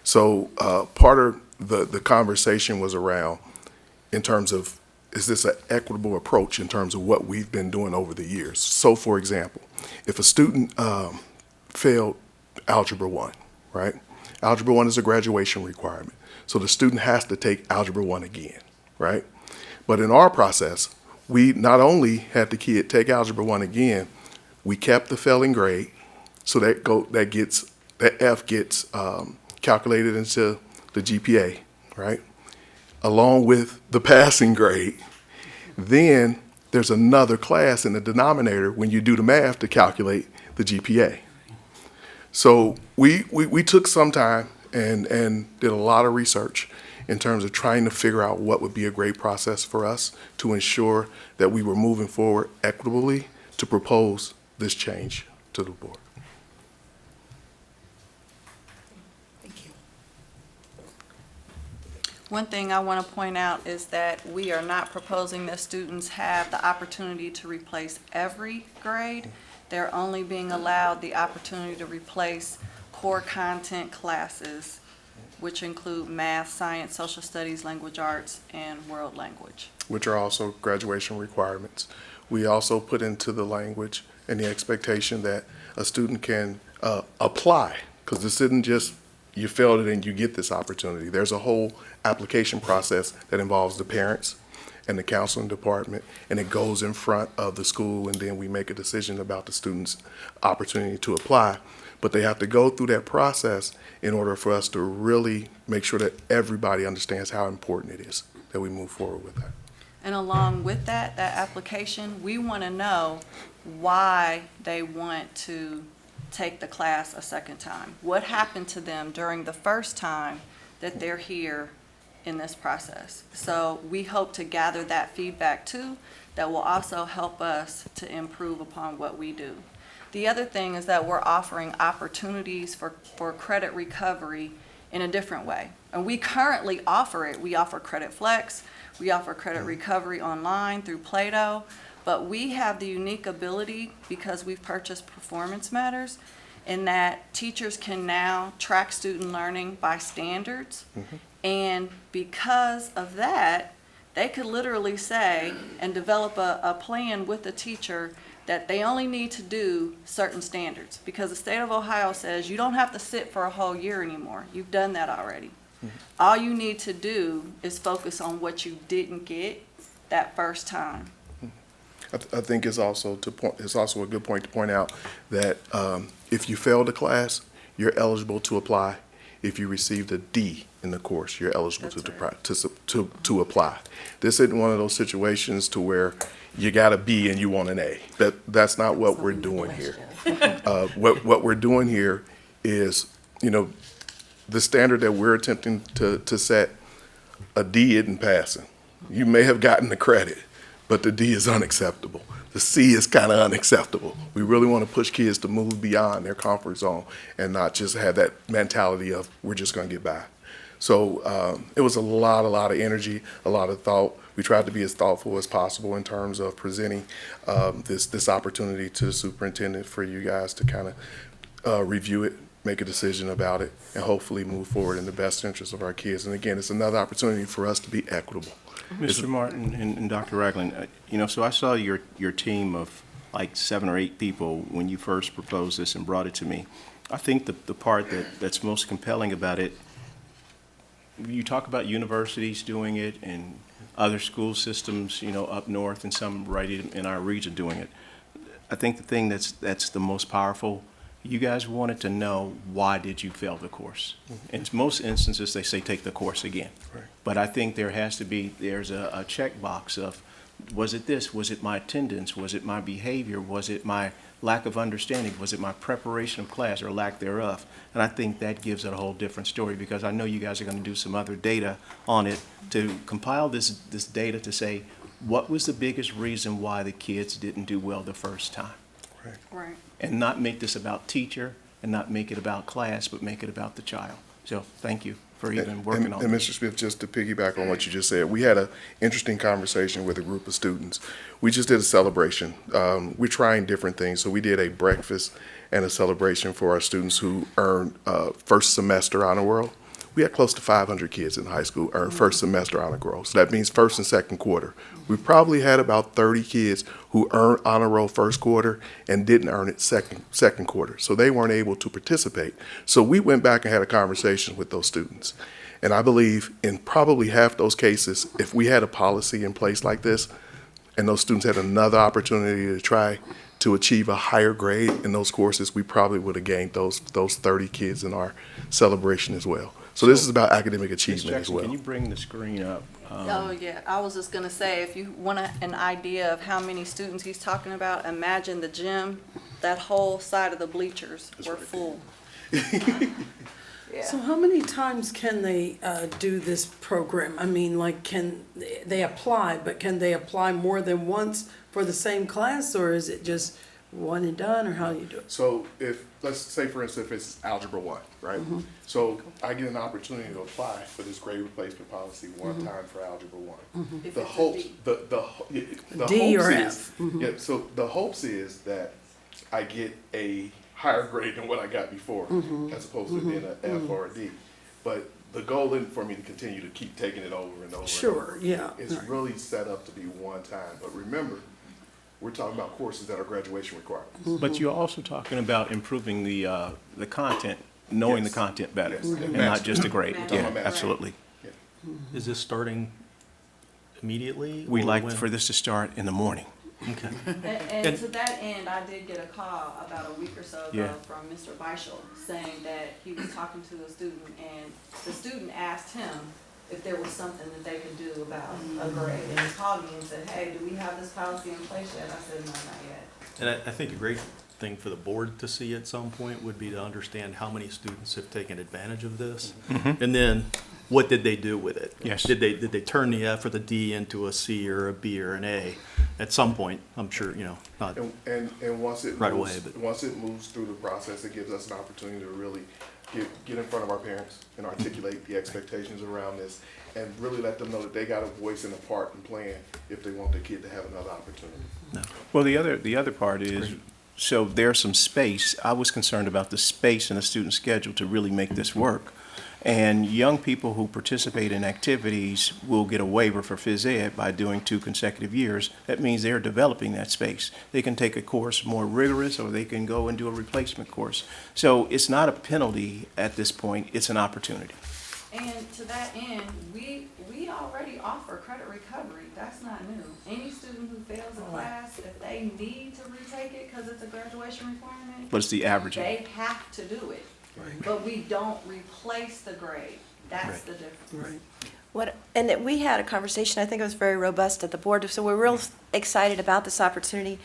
[SPEAKER 20] So part of the conversation was around in terms of, is this an equitable approach in terms of what we've been doing over the years? So for example, if a student failed Algebra 1, right? Algebra 1 is a graduation requirement. So the student has to take Algebra 1 again, right? But in our process, we not only had the kid take Algebra 1 again, we kept the failing grade, so that F gets calculated into the GPA, right? Along with the passing grade. Then there's another class in the denominator when you do the math to calculate the GPA. So we took some time and did a lot of research in terms of trying to figure out what would be a great process for us to ensure that we were moving forward equitably to propose this change to the board.
[SPEAKER 17] One thing I want to point out is that we are not proposing that students have the opportunity to replace every grade. They're only being allowed the opportunity to replace core content classes, which include math, science, social studies, language arts, and world language.
[SPEAKER 20] Which are also graduation requirements. We also put into the language and the expectation that a student can apply, because this isn't just you failed it and you get this opportunity. There's a whole application process that involves the parents and the counseling department, and it goes in front of the school, and then we make a decision about the student's opportunity to apply. But they have to go through that process in order for us to really make sure that everybody understands how important it is that we move forward with that.
[SPEAKER 9] And along with that application, we want to know why they want to take the class a second time. What happened to them during the first time that they're here in this process? So we hope to gather that feedback too. That will also help us to improve upon what we do. The other thing is that we're offering opportunities for credit recovery in a different way. And we currently offer it. We offer Credit Flex. We offer credit recovery online through Plato. But we have the unique ability, because we've purchased Performance Matters, in that teachers can now track student learning by standards. And because of that, they could literally say and develop a plan with the teacher that they only need to do certain standards, because the state of Ohio says you don't have to sit for a whole year anymore. You've done that already. All you need to do is focus on what you didn't get that first time.
[SPEAKER 20] I think it's also a good point to point out that if you failed a class, you're eligible to apply. If you received a D in the course, you're eligible to apply. This isn't one of those situations to where you got a B and you want an A. That's not what we're doing here. What we're doing here is, the standard that we're attempting to set, a D isn't passing. You may have gotten the credit, but the D is unacceptable. The C is kind of unacceptable. We really want to push kids to move beyond their comfort zone and not just have that mentality of we're just going to get by. So it was a lot of energy, a lot of thought. We tried to be as thoughtful as possible in terms of presenting this opportunity to the superintendent for you guys to kind of review it, make a decision about it, and hopefully move forward in the best interest of our kids. And again, it's another opportunity for us to be equitable.
[SPEAKER 4] Mr. Martin and Dr. Ragland, so I saw your team of like 7 or 8 people when you first proposed this and brought it to me. I think the part that's most compelling about it, you talk about universities doing it and other school systems, up north and some right in our region doing it. I think the thing that's the most powerful, you guys wanted to know, why did you fail the course? In most instances, they say take the course again.
[SPEAKER 20] Right.
[SPEAKER 4] But I think there's a checkbox of, was it this? Was it my attendance? Was it my behavior? Was it my lack of understanding? Was it my preparation of class or lack thereof? And I think that gives it a whole different story, because I know you guys are going to do some other data on it to compile this data to say, what was the biggest reason why the kids didn't do well the first time?
[SPEAKER 9] Right.
[SPEAKER 4] And not make this about teacher and not make it about class, but make it about the child. So thank you for even working on
[SPEAKER 20] And
[SPEAKER 4] this.
[SPEAKER 20] Mr. Smith, just to piggyback on what you just said, we had an interesting conversation with a group of students. We just did a celebration. We're trying different things. So we did a breakfast and a celebration for our students who earned first semester honor roll. We had close to 500 kids in high school earn first semester honor roll. So that means first and second quarter. We probably had about 30 kids who earned honor roll first quarter and didn't earn it second quarter. So they weren't able to participate. So we went back and had a conversation with those students. And I believe in probably half those cases, if we had a policy in place like this, and those students had another opportunity to try to achieve a higher grade in those courses, we probably would have gained those 30 kids in our celebration as well. So this is about academic achievement as well.
[SPEAKER 4] Can you bring the screen up?
[SPEAKER 9] Oh, yeah. I was just going to say, if you want an idea of how many students he's talking about, imagine the gym, that whole side of the bleachers were full. Yeah.
[SPEAKER 2] So how many times can they do this program? I mean, like, can they apply, but can they apply more than once for the same class, or is it just one and done, or how do you do it?
[SPEAKER 20] So if, let's say for instance, if it's Algebra 1, right? So I get an opportunity to apply for this grade replacement policy one time for Algebra 1.
[SPEAKER 9] If
[SPEAKER 20] The
[SPEAKER 9] it's a
[SPEAKER 20] hopes,
[SPEAKER 9] D.
[SPEAKER 20] the
[SPEAKER 2] D
[SPEAKER 20] hopes
[SPEAKER 2] or
[SPEAKER 20] is,
[SPEAKER 2] F.
[SPEAKER 20] yeah, so the hopes is that I get a higher grade than what I got before, as opposed to being an F or a D. But the goal isn't for me to continue to keep taking it over and over.
[SPEAKER 2] Sure,
[SPEAKER 20] and over.
[SPEAKER 2] yeah.
[SPEAKER 20] It's really set up to be one time. But remember, we're talking about courses that are graduation requirements.
[SPEAKER 4] But you're also talking about improving the content, knowing
[SPEAKER 20] Yes.
[SPEAKER 4] the content better,
[SPEAKER 20] Yes.
[SPEAKER 4] and not just the grade.
[SPEAKER 20] We're talking
[SPEAKER 4] Yeah,
[SPEAKER 20] about mastery.
[SPEAKER 4] absolutely.
[SPEAKER 18] Is this starting immediately?
[SPEAKER 4] We'd
[SPEAKER 18] or
[SPEAKER 4] like
[SPEAKER 18] when?
[SPEAKER 4] for this to start in the morning.
[SPEAKER 18] Okay.
[SPEAKER 21] And to that end, I did get a call about a week or so ago
[SPEAKER 18] Yeah.
[SPEAKER 21] from Mr. Beischel saying that he was talking to a student and the student asked him if there was something that they could do about a grade. And he called me and said, hey, do we have this policy in place yet? I said, no, not yet.
[SPEAKER 18] And I think a great thing for the board to see at some point would be to understand how many students have taken advantage of this.
[SPEAKER 4] Mhm.
[SPEAKER 18] And then what did they do with it?
[SPEAKER 4] Yes.
[SPEAKER 18] Did they turn the F or the D into a C or a B or an A? At some point, I'm sure, not
[SPEAKER 20] And once it
[SPEAKER 18] right
[SPEAKER 20] moves,
[SPEAKER 18] away, but
[SPEAKER 20] once it moves through the process, it gives us an opportunity to really get in front of our parents and articulate the expectations around this, and really let them know that they got a voice and a part in playing if they want their kid to have another opportunity.
[SPEAKER 4] Well, the other part is, so there's some space. I was concerned about the space in the student schedule to really make this work. And young people who participate in activities will get a waiver for phys ed by doing 2 consecutive years. That means they're developing that space. They can take a course more rigorous, or they can go and do a replacement course. So it's not a penalty at this point, it's an opportunity.
[SPEAKER 21] And to that end, we already offer credit recovery. That's not new. Any student who fails a class, if they need to retake it because it's a graduation requirement,
[SPEAKER 4] But it's the averaging.
[SPEAKER 21] they have to do it. But we don't replace the grade. That's the difference.
[SPEAKER 1] And we had a conversation, I think it was very robust at the board, so we're real excited about this opportunity,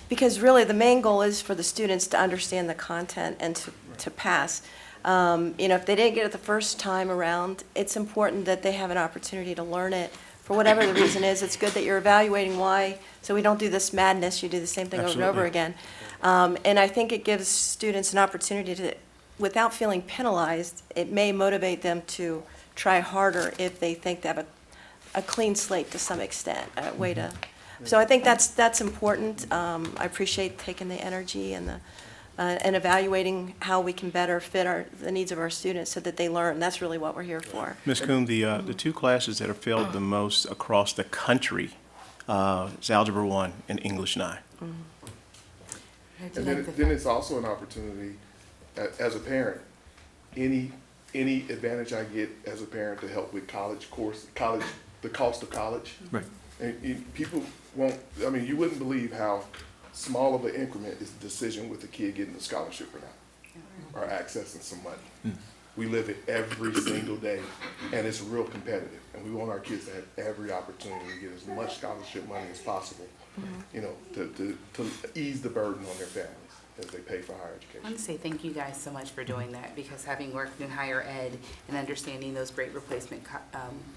[SPEAKER 1] because really the main goal is for the students to understand the content and to pass. If they didn't get it the first time around, it's important that they have an opportunity to learn it. For whatever the reason is, it's good that you're evaluating why, so we don't do this madness, you do the same thing over and over again. And I think it gives students an opportunity to, without feeling penalized, it may motivate them to try harder if they think they have a clean slate to some extent, a way to. So I think that's important. I appreciate taking the energy and evaluating how we can better fit the needs of our students so that they learn. That's really what we're here for.
[SPEAKER 4] Ms. Coombe, the 2 classes that have failed the most across the country is Algebra 1 and English 9.
[SPEAKER 20] And then it's also an opportunity, as a parent, any advantage I get as a parent to help with the cost of college.
[SPEAKER 18] Right.
[SPEAKER 20] And people won't, you wouldn't believe how small of an increment is the decision with the kid getting a scholarship or not, or accessing some money. We live it every single day, and it's real competitive, and we want our kids to have every opportunity to get as much scholarship money as possible, to ease the burden on their families as they pay for higher education.
[SPEAKER 10] I want to say thank you guys so much for doing that, because having worked in higher ed and understanding those great replacement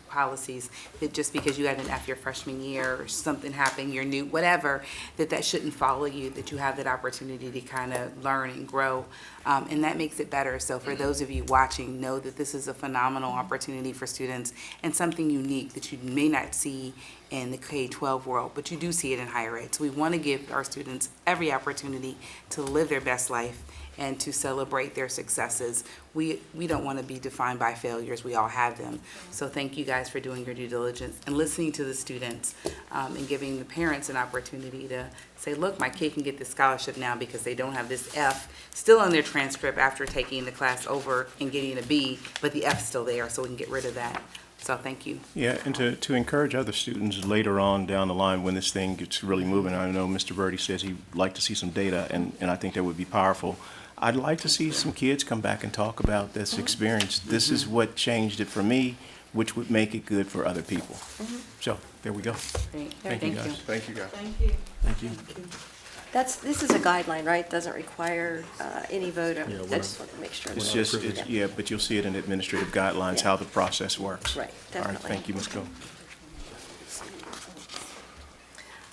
[SPEAKER 10] policies, that just because you had an F your freshman year or something happened, you're new, whatever, that shouldn't follow you, that you have that opportunity to kind of learn and grow, and that makes it better. So for those of you watching, know that this is a phenomenal opportunity for students and something unique that you may not see in the K-12 world, but you do see it in higher ed. So we want to give our students every opportunity to live their best life and to celebrate their successes. We don't want to be defined by failures. We all have them. So thank you guys for doing your due diligence and listening to the students, and giving the parents an opportunity to say, look, my kid can get this scholarship now because they don't have this F still on their transcript after taking the class over and getting a B, but the F's still there, so we can get rid of that. So thank you.
[SPEAKER 4] Yeah, and to encourage other students later on down the line when this thing gets really moving. I know Mr. Verdi says he'd like to see some data, and I think that would be powerful. I'd like to see some kids come back and talk about this experience. This is what changed it for me, which would make it good for other people. So, there we go.
[SPEAKER 10] Great.
[SPEAKER 4] Thank you, guys.
[SPEAKER 20] Thank you, guys.
[SPEAKER 21] Thank you.
[SPEAKER 18] thank you.
[SPEAKER 1] This is a guideline, right? Doesn't require any vote. I just want to make sure.
[SPEAKER 4] It's just, but you'll see it in administrative guidelines, how the process works.
[SPEAKER 1] Right,
[SPEAKER 4] All right,
[SPEAKER 1] definitely.
[SPEAKER 4] thank you, Ms. Coombe.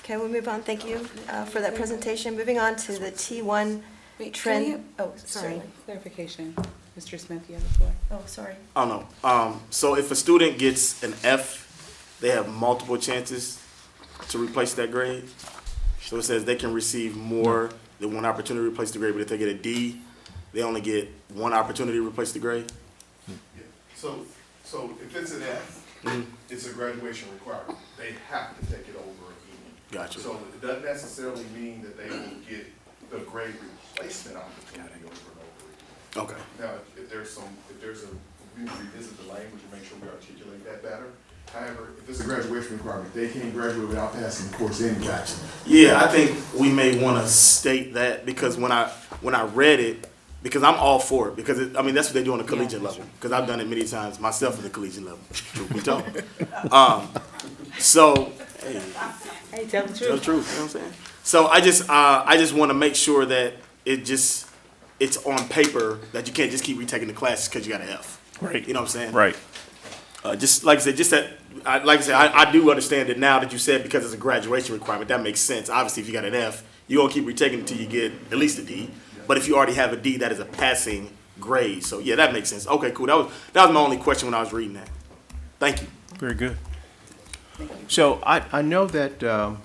[SPEAKER 1] Okay, we'll move on. Thank you for that presentation. Moving on to the T1 trend. Oh, sorry.
[SPEAKER 10] Clarification. Mr. Smith, you have the floor.
[SPEAKER 1] Oh, sorry.
[SPEAKER 22] Oh, no. So if a student gets an F, they have multiple chances to replace that grade. So it says they can receive more than one opportunity to replace the grade, but if they get a D, they only get one opportunity to replace the grade?
[SPEAKER 20] Yeah. So if it's an F, it's a graduation requirement. They have to take it over again.
[SPEAKER 22] Gotcha.
[SPEAKER 20] So it doesn't necessarily mean that they will get the grade replacement opportunity over and over again.
[SPEAKER 22] Okay.
[SPEAKER 20] Now, if there's we revisit the language and make sure we articulate that better. However, if it's a graduation requirement, they can't graduate without passing the course anyway.
[SPEAKER 22] Yeah, I think we may want to state that because when I read it, because I'm all for it, because I mean that's what they do on the collegiate level. Because I've done it many times myself at the collegiate level. Truth be told. So, hey,
[SPEAKER 10] tell the truth.
[SPEAKER 22] Tell the truth. You know what I'm saying? So I just want to make sure that it's on paper that you can't just keep retaking the classes because you got an F.
[SPEAKER 4] Right.
[SPEAKER 22] You know what I'm saying?
[SPEAKER 4] Right.
[SPEAKER 22] Just like I said, I do understand it now that you said because it's a graduation requirement. That makes sense. Obviously, if you got an F, you're going to keep retaking it until you get at least a D. But if you already have a D, that is a passing grade. So, yeah, that makes sense. Okay, cool. That was my only question when I was reading that. Thank you.
[SPEAKER 4] Very good. So I know that,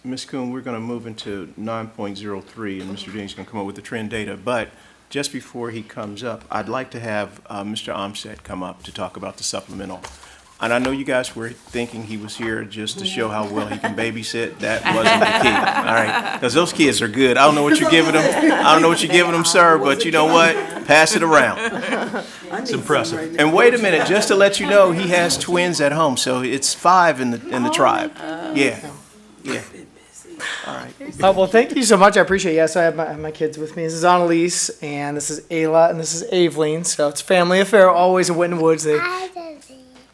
[SPEAKER 4] Ms. Kuhn, we're going to move into 9.03, and Mr. Dean's going to come up with the trend data. But just before he comes up, I'd like to have Mr. Omset come up to talk about the supplemental. And I know you guys were thinking he was here just to show how well he can babysit. That wasn't the key, all right? Because those kids are good. I don't know what you're giving them, sir, but you know what? Pass it around.
[SPEAKER 18] It's impressive.
[SPEAKER 4] And wait a minute, just to let you know, he has twins at home, so it's 5 in the tribe. Yeah, yeah. All right.
[SPEAKER 5] Well, thank you so much. I appreciate it. Yes, I have my kids with me. This is Annalise, and this is Ayla, and this is Aveline. So it's a family affair, always in Winton Woods. They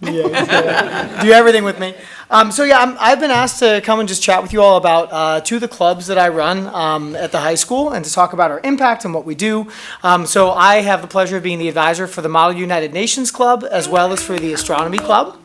[SPEAKER 5] do everything with me. I've been asked to come and just chat with you all about two of the clubs that I run at the high school and to talk about our impact and what we do. So I have the pleasure of being the advisor for the Model United Nations Club as well as for the Astronomy Club,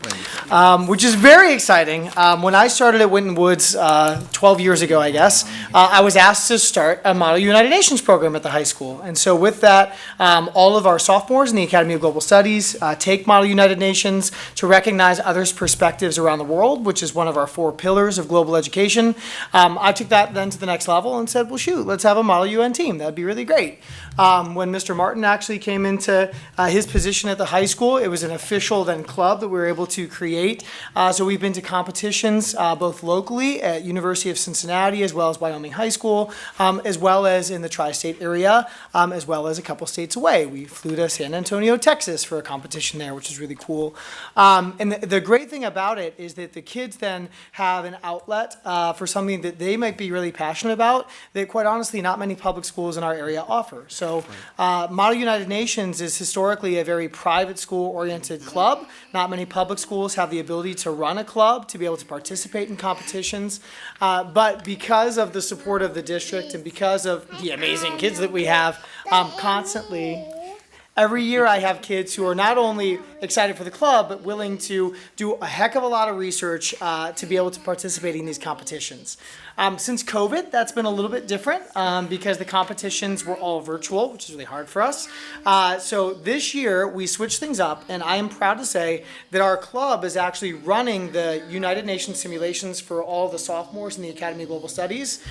[SPEAKER 5] which is very exciting. When I started at Winton Woods 12 years ago, I guess, I was asked to start a Model United Nations program at the high school. And so with that, all of our sophomores in the Academy of Global Studies take Model United Nations to recognize others' perspectives around the world, which is one of our 4 pillars of global education. I took that then to the next level and said, well, shoot, let's have a Model UN team. That'd be really great. When Mr. Martin actually came into his position at the high school, it was an official then club that we were able to create. So we've been to competitions both locally at University of Cincinnati as well as Wyoming High School, as well as in the tri-state area, as well as a couple states away. We flew to San Antonio, Texas for a competition there, which is really cool. And the great thing about it is that the kids then have an outlet for something that they might be really passionate about that quite honestly not many public schools in our area offer. So Model United Nations is historically a very private school oriented club. Not many public schools have the ability to run a club, to be able to participate in competitions. But because of the support of the district and because of the amazing kids that we have constantly, every year I have kids who are not only excited for the club, but willing to do a heck of a lot of research to be able to participate in these competitions. Since COVID, that's been a little bit different because the competitions were all virtual, which is really hard for us. So this year, we switched things up, and I am proud to say that our club is actually running the United Nations simulations for all the sophomores in the Academy of Global Studies.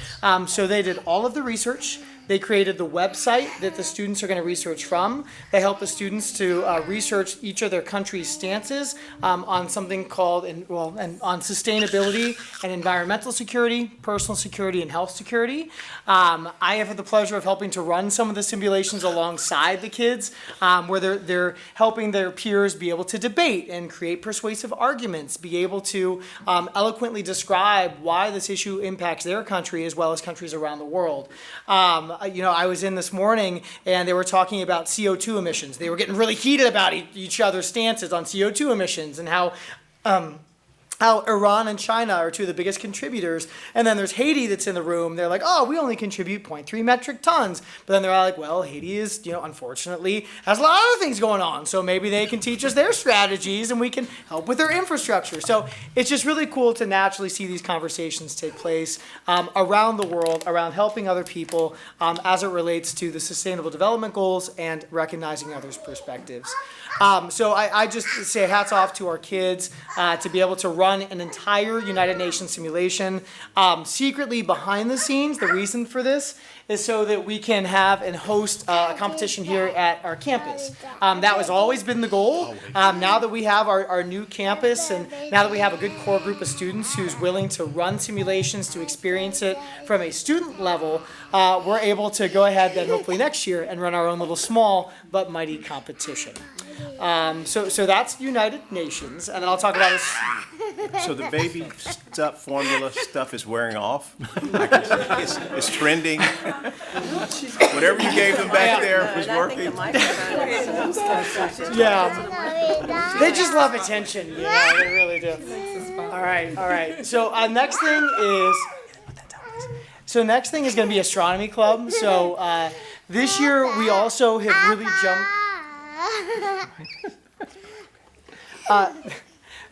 [SPEAKER 5] So they did all of the research. They created the website that the students are going to research from. They help the students to research each of their country's stances on something called, on sustainability and environmental security, personal security, and health security. I have had the pleasure of helping to run some of the simulations alongside the kids, where they're helping their peers be able to debate and create persuasive arguments, be able to eloquently describe why this issue impacts their country as well as countries around the world. I was in this morning and they were talking about CO2 emissions. They were getting really heated about each other's stances on CO2 emissions and how Iran and China are two of the biggest contributors. And then there's Haiti that's in the room. They're like, oh, we only contribute 0.3 metric tons. But then they're all like, well, Haiti is, unfortunately, has a lot of other things going on. So maybe they can teach us their strategies and we can help with their infrastructure. So it's just really cool to naturally see these conversations take place around the world, around helping other people as it relates to the Sustainable Development Goals and recognizing others' perspectives. So I just say hats off to our kids to be able to run an entire United Nations simulation. Secretly behind the scenes, the reason for this is so that we can have and host a competition here at our campus. That was always been the goal. Now that we have our new campus and now that we have a good core group of students who's willing to run simulations, to experience it from a student level, we're able to go ahead then hopefully next year and run our own little small but mighty competition. So that's United Nations, and then I'll talk about this.
[SPEAKER 4] So the baby stuff formula stuff is wearing off? It's trending? Whatever you gave them back there was working?
[SPEAKER 5] Yeah. They just love attention, you know, they really do. All right. So next thing is going to be Astronomy Club. So this year we also have really jumped.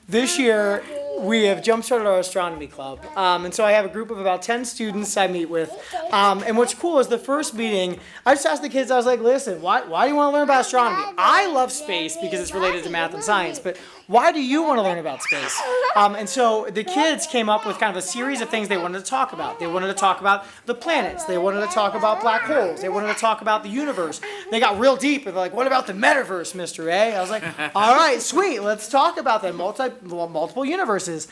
[SPEAKER 5] This year, we have jump-started our astronomy club. And so I have a group of about 10 students I meet with. And what's cool is the first meeting, I just asked the kids, I was like, listen, why do you want to learn about astronomy? I love space because it's related to math and science, but why do you want to learn about space? And so the kids came up with kind of a series of things they wanted to talk about. They wanted to talk about the planets. They wanted to talk about black holes. They wanted to talk about the universe. They got real deep and they're like, what about the metaverse, Mr. A? I was like, all right, sweet, let's talk about that, multiple universes.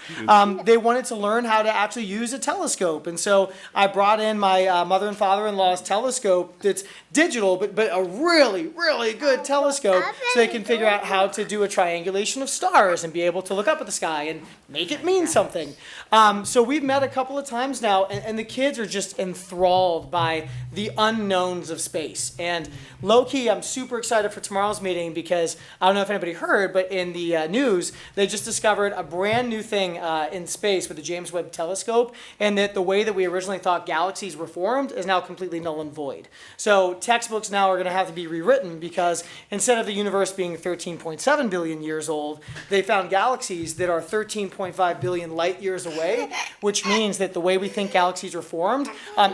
[SPEAKER 5] They wanted to learn how to actually use a telescope. And so I brought in my mother and father-in-law's telescope that's digital, but a really, really good telescope so they can figure out how to do a triangulation of stars and be able to look up at the sky and make it mean something. So we've met a couple of times now, and the kids are just enthralled by the unknowns of space. And low-key, I'm super excited for tomorrow's meeting because I don't know if anybody heard, but in the news, they just discovered a brand new thing in space with the James Webb Telescope, and that the way that we originally thought galaxies were formed is now completely null and void. So textbooks now are going to have to be rewritten because instead of the universe being 13.7 billion years old, they found galaxies that are 13.5 billion light years away, which means that the way we think galaxies are formed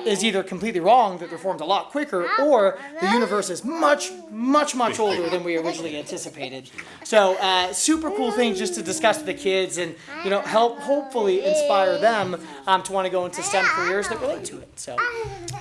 [SPEAKER 5] is either completely wrong, that they're formed a lot quicker, or the universe is much, much, much older than we originally anticipated. So super cool things just to discuss with the kids and help hopefully inspire them to want to go into STEM careers that relate to it. So,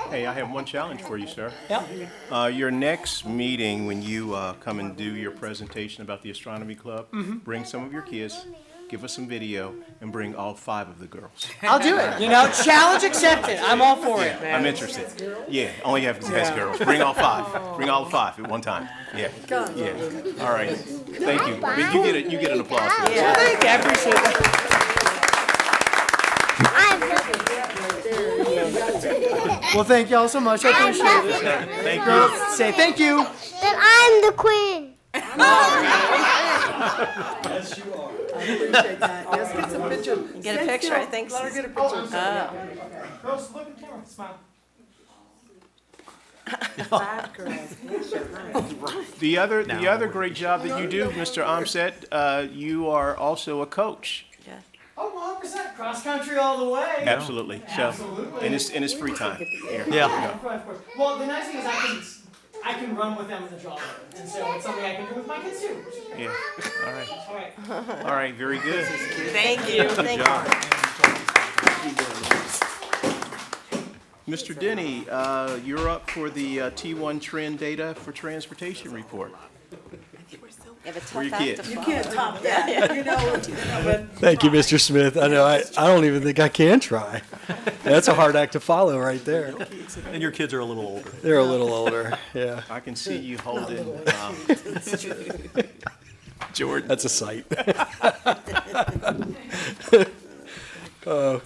[SPEAKER 4] Hey, I have one challenge for you, sir.
[SPEAKER 5] Yeah.
[SPEAKER 4] Your next meeting, when you come and do your presentation about the Astronomy Club, bring some of your kids, give us some video, and bring all 5 of the girls.
[SPEAKER 5] I'll do it. Challenge accepted. I'm all for it, man.
[SPEAKER 4] I'm interested. Yeah, only has girls. Bring all 5. Bring all 5 at one time. Yeah. Yeah. All right. Thank you. You get an applause for that.
[SPEAKER 5] Yeah. Thank you. I appreciate that. Well, thank y'all so much. I appreciate it.
[SPEAKER 4] Thank you.
[SPEAKER 5] Say thank you.
[SPEAKER 12] Then I'm the queen.
[SPEAKER 2] Yes, you are. I appreciate that. Let's get some picture.
[SPEAKER 1] Get a picture, I think.
[SPEAKER 2] Let her get a picture.
[SPEAKER 5] Girls, look at the camera. Smile.
[SPEAKER 1] 5 girls.
[SPEAKER 4] The other great job that you do, Mr. Omset, you are also a coach.
[SPEAKER 5] Oh, 100% cross country all the way.
[SPEAKER 4] Absolutely. So,
[SPEAKER 5] Absolutely.
[SPEAKER 4] in his free time.
[SPEAKER 5] Yeah. Of course. Well, the nice thing is I can run with them in the jogger, and so it's something I can do with my kids too.
[SPEAKER 4] Yeah. All right.
[SPEAKER 5] All right.
[SPEAKER 4] All right. Very good.
[SPEAKER 1] Thank you.
[SPEAKER 4] Good
[SPEAKER 1] Thank
[SPEAKER 4] job. Mr. Denny, you're up for the T1 trend data for transportation report.
[SPEAKER 1] You have a
[SPEAKER 4] Where your
[SPEAKER 1] tough act
[SPEAKER 4] kids?
[SPEAKER 1] to
[SPEAKER 2] You
[SPEAKER 1] follow.
[SPEAKER 2] can't top that. But
[SPEAKER 18] Thank you, Mr. Smith. I know, I don't even think I can try. That's a hard act to follow right there. And your kids are a little older. They're a little older, yeah.
[SPEAKER 4] I can see you holding Jordan.
[SPEAKER 18] That's a sight.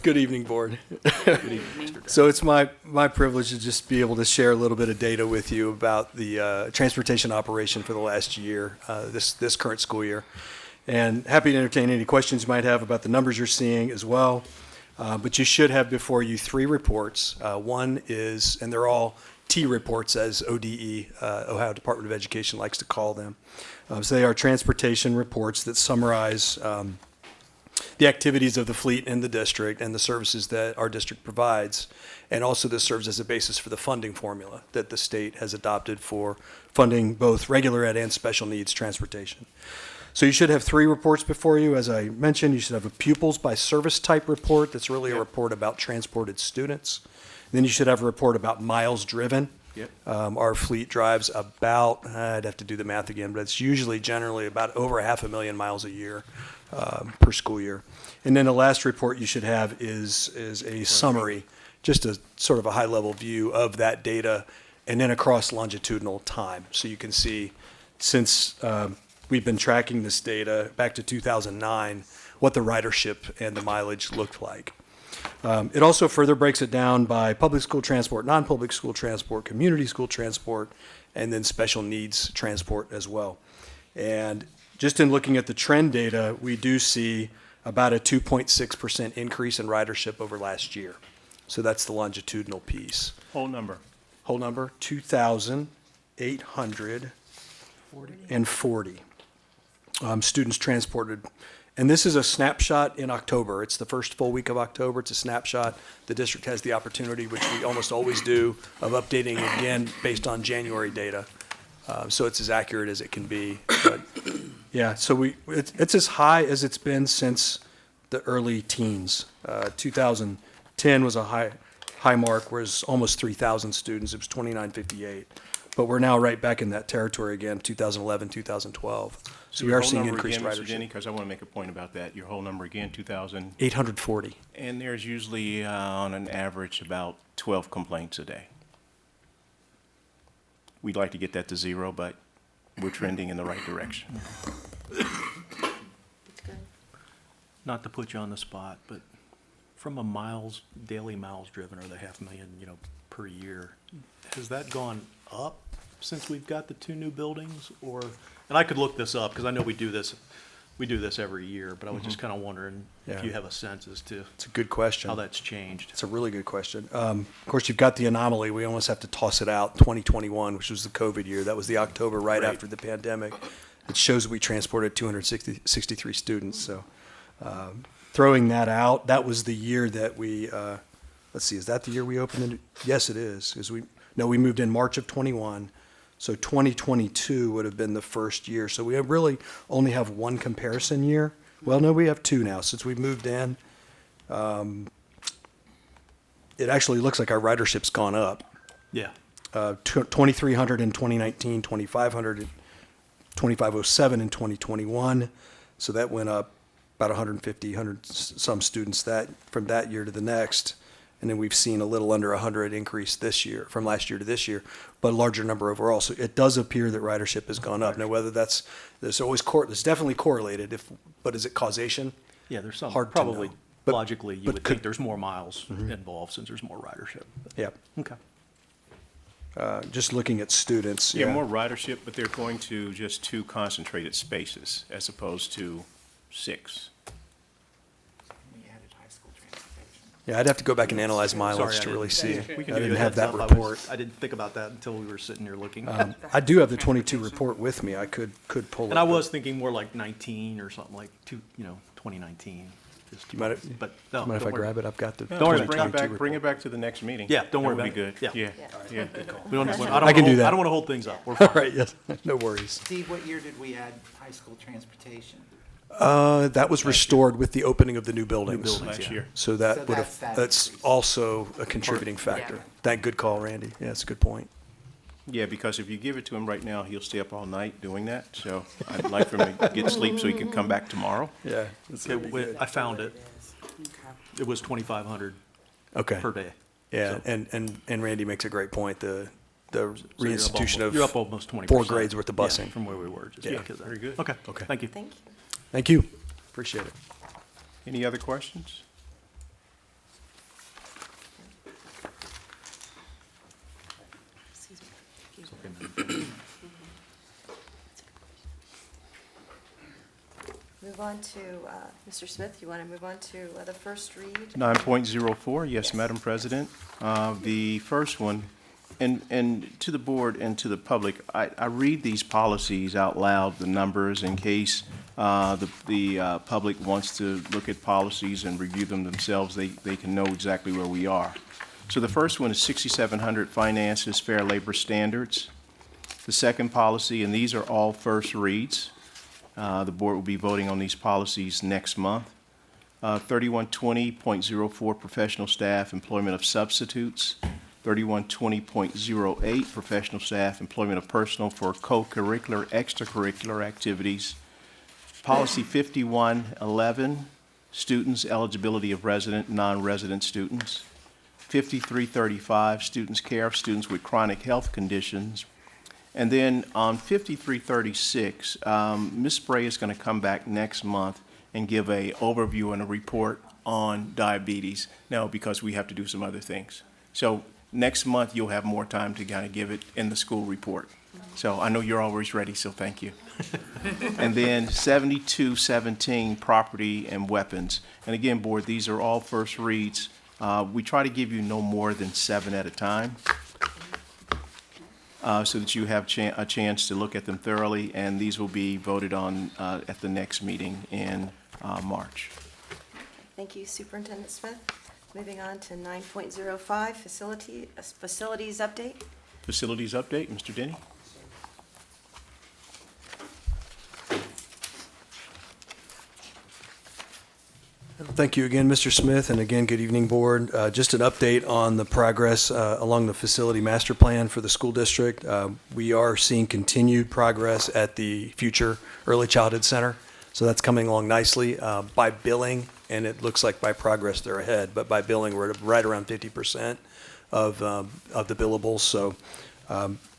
[SPEAKER 18] Good evening, board. So it's my privilege to just be able to share a little bit of data with you about the transportation operation for the last year, this current school year. And happy to entertain any questions you might have about the numbers you're seeing as well. But you should have before you 3 reports. One is, and they're all T reports as ODE, Ohio Department of Education likes to call them. So they are transportation reports that summarize the activities of the fleet in the district and the services that our district provides. And also this serves as a basis for the funding formula that the state has adopted for funding both regular ed and special needs transportation. So you should have 3 reports before you. As I mentioned, you should have a pupils by service type report. That's really a report about transported students. Then you should have a report about miles driven.
[SPEAKER 4] Yep.
[SPEAKER 18] Our fleet drives about, I'd have to do the math again, but it's usually generally about over 500,000 miles a year per school year. And then the last report you should have is a summary, just a sort of a high level view of that data and then across longitudinal time. So you can see since we've been tracking this data back to 2009, what the ridership and the mileage looked like. It also further breaks it down by public school transport, non-public school transport, community school transport, and then special needs transport as well. And just in looking at the trend data, we do see about a 2.6% increase in ridership over last year. So that's the longitudinal piece.
[SPEAKER 4] Whole number.
[SPEAKER 18] Whole number, 2,840 students transported. And this is a snapshot in October. It's the first full week of October. It's a snapshot. The district has the opportunity, which we almost always do, of updating again based on January data. So it's as accurate as it can be. But yeah, so it's as high as it's been since the early teens. 2010 was a high mark, whereas almost 3,000 students. It was 2,958. But we're now right back in that territory again, 2011, 2012. So we are seeing increased ridership.
[SPEAKER 4] Because I want to make a point about that. Your whole number again, 2,000.
[SPEAKER 18] 840.
[SPEAKER 4] And there's usually, on an average, about 12 complaints a day. We'd like to get that to 0, but we're trending in the right direction.
[SPEAKER 6] Not to put you on the spot, but from a daily miles driven, or the 500,000, per year, has that gone up since we've got the 2 new buildings? Or, and I could look this up because I know we do this every year, but I was just kind of wondering if you have a sense as to
[SPEAKER 18] It's a good question.
[SPEAKER 6] how that's changed.
[SPEAKER 18] It's a really good question. Of course, you've got the anomaly. We almost have to toss it out. 2021, which was the COVID year. That was the October right after the pandemic. It shows that we transported 263 students. So throwing that out, that was the year that we, let's see, is that the year we opened it? Yes, it is. We moved in March of 21. So 2022 would have been the first year. So we really only have one comparison year. Well, no, we have 2 now since we moved in. It actually looks like our ridership's gone up.
[SPEAKER 6] Yeah.
[SPEAKER 18] 2,300 in 2019, 2,500, 2,507 in 2021. So that went up about 100 some students from that year to the next. And then we've seen a little under 100 increase this year, from last year to this year, but a larger number overall. So it does appear that ridership has gone up. Now, whether there's definitely correlated, but is it causation?
[SPEAKER 6] Yeah, there's some,
[SPEAKER 18] Hard to
[SPEAKER 6] probably
[SPEAKER 18] know. But-
[SPEAKER 6] logically, you
[SPEAKER 18] but
[SPEAKER 6] would
[SPEAKER 18] could-
[SPEAKER 6] think there's more miles involved since there's more ridership.
[SPEAKER 18] Yeah.
[SPEAKER 6] Okay.
[SPEAKER 18] Just looking at students.
[SPEAKER 4] Yeah, more ridership, but they're going to just 2 concentrated spaces as opposed to 6.
[SPEAKER 18] Yeah, I'd have to go back and analyze mileage
[SPEAKER 6] Sorry,
[SPEAKER 18] to
[SPEAKER 6] I
[SPEAKER 18] really
[SPEAKER 6] didn't-
[SPEAKER 18] see.
[SPEAKER 6] we can
[SPEAKER 18] I
[SPEAKER 6] do
[SPEAKER 18] didn't
[SPEAKER 6] a
[SPEAKER 18] have
[SPEAKER 6] heads
[SPEAKER 18] that
[SPEAKER 6] up.
[SPEAKER 18] report.
[SPEAKER 6] I didn't think about that until we were sitting here looking.
[SPEAKER 18] I do have the 22 report with me. I could pull it.
[SPEAKER 6] And I was thinking more like 19 or something like 2019.
[SPEAKER 18] You mind if I grab it? I've got the.
[SPEAKER 4] No,
[SPEAKER 6] Don't worry,
[SPEAKER 4] just
[SPEAKER 6] bring it back.
[SPEAKER 4] bring it back to the next meeting.
[SPEAKER 6] Yeah, don't worry
[SPEAKER 4] That
[SPEAKER 6] about
[SPEAKER 4] would
[SPEAKER 6] it.
[SPEAKER 4] be good.
[SPEAKER 6] Yeah.
[SPEAKER 4] Yeah, good call.
[SPEAKER 6] We don't,
[SPEAKER 18] I can do that.
[SPEAKER 6] I don't want to hold things up. We're
[SPEAKER 18] All
[SPEAKER 6] fine.
[SPEAKER 18] right, yes, no worries.
[SPEAKER 3] Steve, what year did we add high school transportation?
[SPEAKER 18] That was restored with the opening of the new buildings.
[SPEAKER 4] Last year.
[SPEAKER 18] So that
[SPEAKER 3] So
[SPEAKER 18] would
[SPEAKER 3] that's
[SPEAKER 18] have,
[SPEAKER 3] that
[SPEAKER 18] that's
[SPEAKER 3] increase.
[SPEAKER 18] also a contributing factor. Thank, good call, Randy. Yeah, that's a good point.
[SPEAKER 4] Yeah, because if you give it to him right now, he'll stay up all night doing that. So I'd like for him to get sleep so he can come back tomorrow.
[SPEAKER 18] Yeah.
[SPEAKER 6] I found it. It was 2,500
[SPEAKER 18] Okay.
[SPEAKER 6] per day.
[SPEAKER 18] Yeah,
[SPEAKER 6] So-
[SPEAKER 18] and Randy makes a great point. The
[SPEAKER 6] So
[SPEAKER 18] reinstitution
[SPEAKER 6] you're up almost 20%.
[SPEAKER 18] 4 grades worth of
[SPEAKER 6] Yeah,
[SPEAKER 18] busing.
[SPEAKER 6] from where we were. Just
[SPEAKER 18] Yeah.
[SPEAKER 6] because of that.
[SPEAKER 4] Very good.
[SPEAKER 6] Okay.
[SPEAKER 18] Okay.
[SPEAKER 6] Thank you.
[SPEAKER 1] Thank you.
[SPEAKER 18] Thank you. Appreciate it.
[SPEAKER 4] Any other questions?
[SPEAKER 1] Move on to, Mr. Smith, you want to move on to the first read?
[SPEAKER 4] 9.04, yes, Madam President. The first one, and to the board and to the public, I read these policies out loud, the numbers, in case the public wants to look at policies and review them themselves, they can know exactly where we are. So the first one is 6700 Finances Fair Labor Standards. The second policy, and these are all first reads. The board will be voting on these policies next month. 3120.04 Professional Staff Employment of Substitutes. 3120.08 Professional Staff Employment of Personnel for Co-curricular, extracurricular activities. Policy 5111, Students Eligibility of Resident, Non-resident Students. 5335, Students Care of Students with Chronic Health Conditions. And then on 5336, Ms. Spray is going to come back next month and give a overview and a report on diabetes. Now, because we have to do some other things. So next month, you'll have more time to kind of give it in the school report. So I know you're always ready, so thank you. And then 7217, property and weapons. And again, board, these are all first reads. We try to give you no more than 7 at a time, so that you have a chance to look at them thoroughly, and these will be voted on at the next meeting in March.
[SPEAKER 1] Thank you, Superintendent Smith. Moving on to 9.05, facilities update.
[SPEAKER 4] Facilities update, Mr. Denny.
[SPEAKER 18] Thank you again, Mr. Smith, and again, good evening, Board. Just an update on the progress along the facility master plan for the school district. We are seeing continued progress at the future Early Childhood Center, so that's coming along nicely. By billing, and it looks like by progress they're ahead, but by billing, we're at right around 50% of the billables, so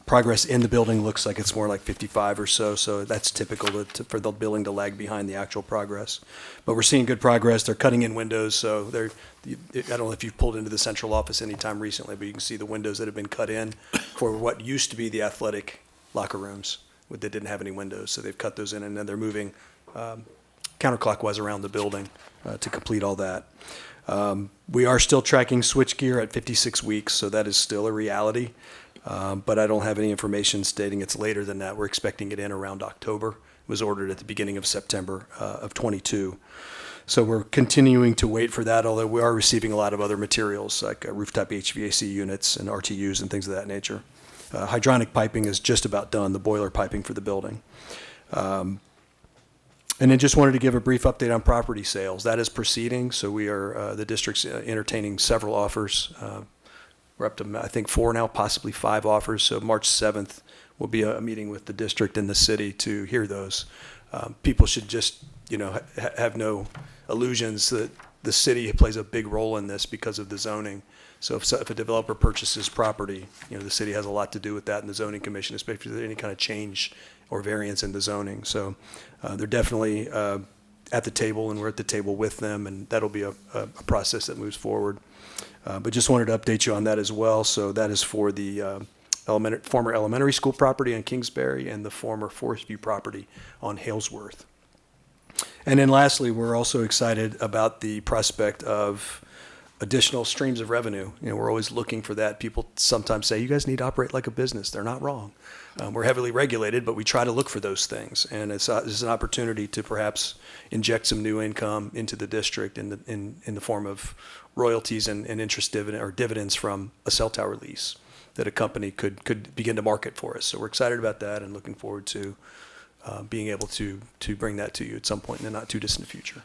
[SPEAKER 18] progress in the building looks like it's more like 55 or so, so that's typical for the billing to lag behind the actual progress. But we're seeing good progress. They're cutting in windows, so I don't know if you've pulled into the central office anytime recently, but you can see the windows that have been cut in for what used to be the athletic locker rooms that didn't have any windows, so they've cut those in, and then they're moving counterclockwise around the building to complete all that. We are still tracking switchgear at 56 weeks, so that is still a reality. But I don't have any information stating it's later than that. We're expecting it in around October. It was ordered at the beginning of September of '22. So we're continuing to wait for that, although we are receiving a lot of other materials like rooftop HVAC units and RTUs and things of that nature. Hydronic piping is just about done, the boiler piping for the building. And then just wanted to give a brief update on property sales. That is proceeding, so we are, the district's entertaining several offers. We're up to, I think, 4 now, possibly 5 offers. So March 7th will be a meeting with the district and the city to hear those. People should just, have no illusions that the city plays a big role in this because of the zoning. So if a developer purchases property, the city has a lot to do with that in the zoning commission, especially if there's any kind of change or variance in the zoning. So they're definitely at the table, and we're at the table with them, and that'll be a process that moves forward. But just wanted to update you on that as well. So that is for the former elementary school property on Kingsbury and the former Forest View property on Halesworth. And then lastly, we're also excited about the prospect of additional streams of revenue. We're always looking for that. People sometimes say, you guys need to operate like a business. They're not wrong. We're heavily regulated, but we try to look for those things. And it's an opportunity to perhaps inject some new income into the district in the form of royalties and interest dividends from a cell tower lease that a company could begin to market for us. So we're excited about that and looking forward to being able to bring that to you at some point in the not too distant future.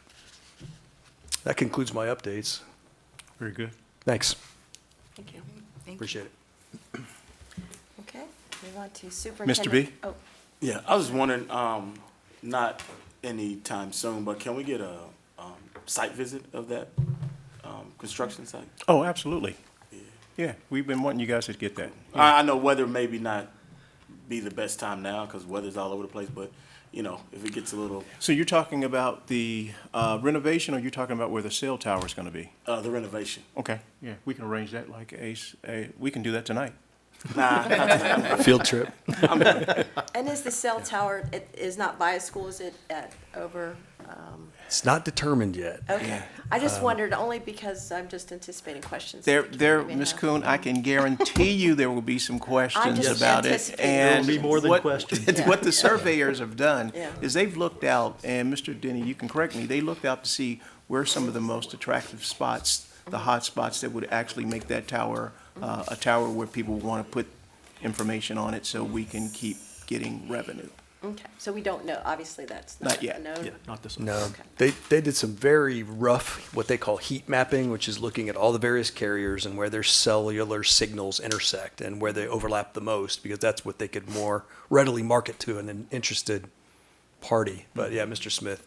[SPEAKER 18] That concludes my updates.
[SPEAKER 4] Very good.
[SPEAKER 18] Thanks.
[SPEAKER 1] Thank you.
[SPEAKER 18] Appreciate it.
[SPEAKER 1] Okay, move on to Superintendent.
[SPEAKER 4] Mr. B?
[SPEAKER 1] Oh,
[SPEAKER 22] Yeah, I was just wondering, not anytime soon, but can we get a site visit of that construction site?
[SPEAKER 4] Oh, absolutely. Yeah, we've been wanting you guys to get that.
[SPEAKER 22] I know weather maybe not be the best time now because weather's all over the place, but if it gets a little.
[SPEAKER 4] So you're talking about the renovation, or you're talking about where the cell tower is going to be?
[SPEAKER 22] The renovation.
[SPEAKER 4] Okay, yeah, we can arrange that like we can do that tonight.
[SPEAKER 22] Nah, not tonight.
[SPEAKER 18] Field trip.
[SPEAKER 1] and is the cell tower, it is not by a school, is it over?
[SPEAKER 18] It's not determined yet.
[SPEAKER 1] Okay, I just wondered, only because I'm just anticipating questions.
[SPEAKER 4] There, Ms. Kuhn, I can guarantee you there will be some questions
[SPEAKER 1] just
[SPEAKER 4] about it.
[SPEAKER 1] anticipating
[SPEAKER 4] And
[SPEAKER 6] There will be more than questions.
[SPEAKER 4] What the surveyors have done
[SPEAKER 1] Yeah.
[SPEAKER 4] is they've looked out, and Mr. Denny, you can correct me, they looked out to see where some of the most attractive spots, the hot spots that would actually make that tower a tower where people want to put information on it so we can keep getting revenue.
[SPEAKER 1] Okay, so we don't know, obviously that's
[SPEAKER 4] Not
[SPEAKER 1] not
[SPEAKER 4] yet.
[SPEAKER 1] a no.
[SPEAKER 6] Yeah, not this one.
[SPEAKER 18] No,
[SPEAKER 1] Okay.
[SPEAKER 18] they did some very rough, what they call heat mapping, which is looking at all the various carriers and where their cellular signals intersect and where they overlap the most, because that's what they could more readily market to an interested party. But yeah, Mr. Smith,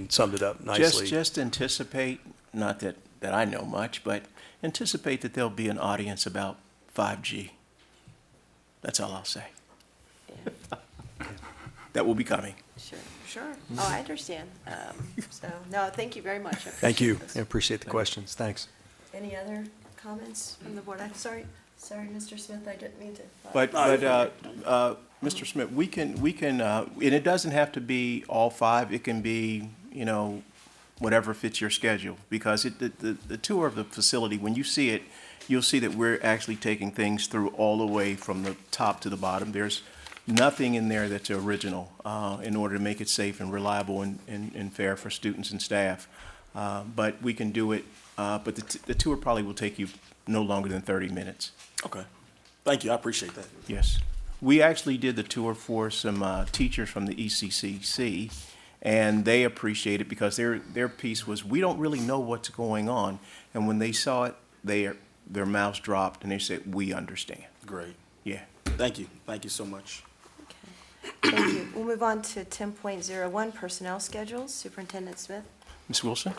[SPEAKER 18] summed it up nicely.
[SPEAKER 4] Just anticipate, not that I know much, but anticipate that there'll be an audience about 5G. That's all I'll say. That will be coming.
[SPEAKER 1] Sure. Oh, I understand. So, no, thank you very much. I
[SPEAKER 18] Thank you.
[SPEAKER 1] appreciate
[SPEAKER 18] I appreciate the questions. Thanks.
[SPEAKER 1] this. Any other comments from the board? I'm sorry, Mr. Smith, I didn't mean to.
[SPEAKER 4] Mr. Smith, we can, and it doesn't have to be all 5. It can be, whatever fits your schedule. Because the tour of the facility, when you see it, you'll see that we're actually taking things through all the way from the top to the bottom. There's nothing in there that's original in order to make it safe and reliable and fair for students and staff. But we can do it, but the tour probably will take you no longer than 30 minutes.
[SPEAKER 22] Okay. Thank you. I appreciate that.
[SPEAKER 4] Yes. We actually did the tour for some teachers from the ECCC, and they appreciate it because their piece was, we don't really know what's going on. And when they saw it, their mouths dropped and they said, we understand.
[SPEAKER 22] Great.
[SPEAKER 4] Yeah.
[SPEAKER 22] Thank you. Thank you so much.
[SPEAKER 1] Thank you. We'll move on to 10.01, personnel schedules. Superintendent Smith.
[SPEAKER 4] Ms. Wilson?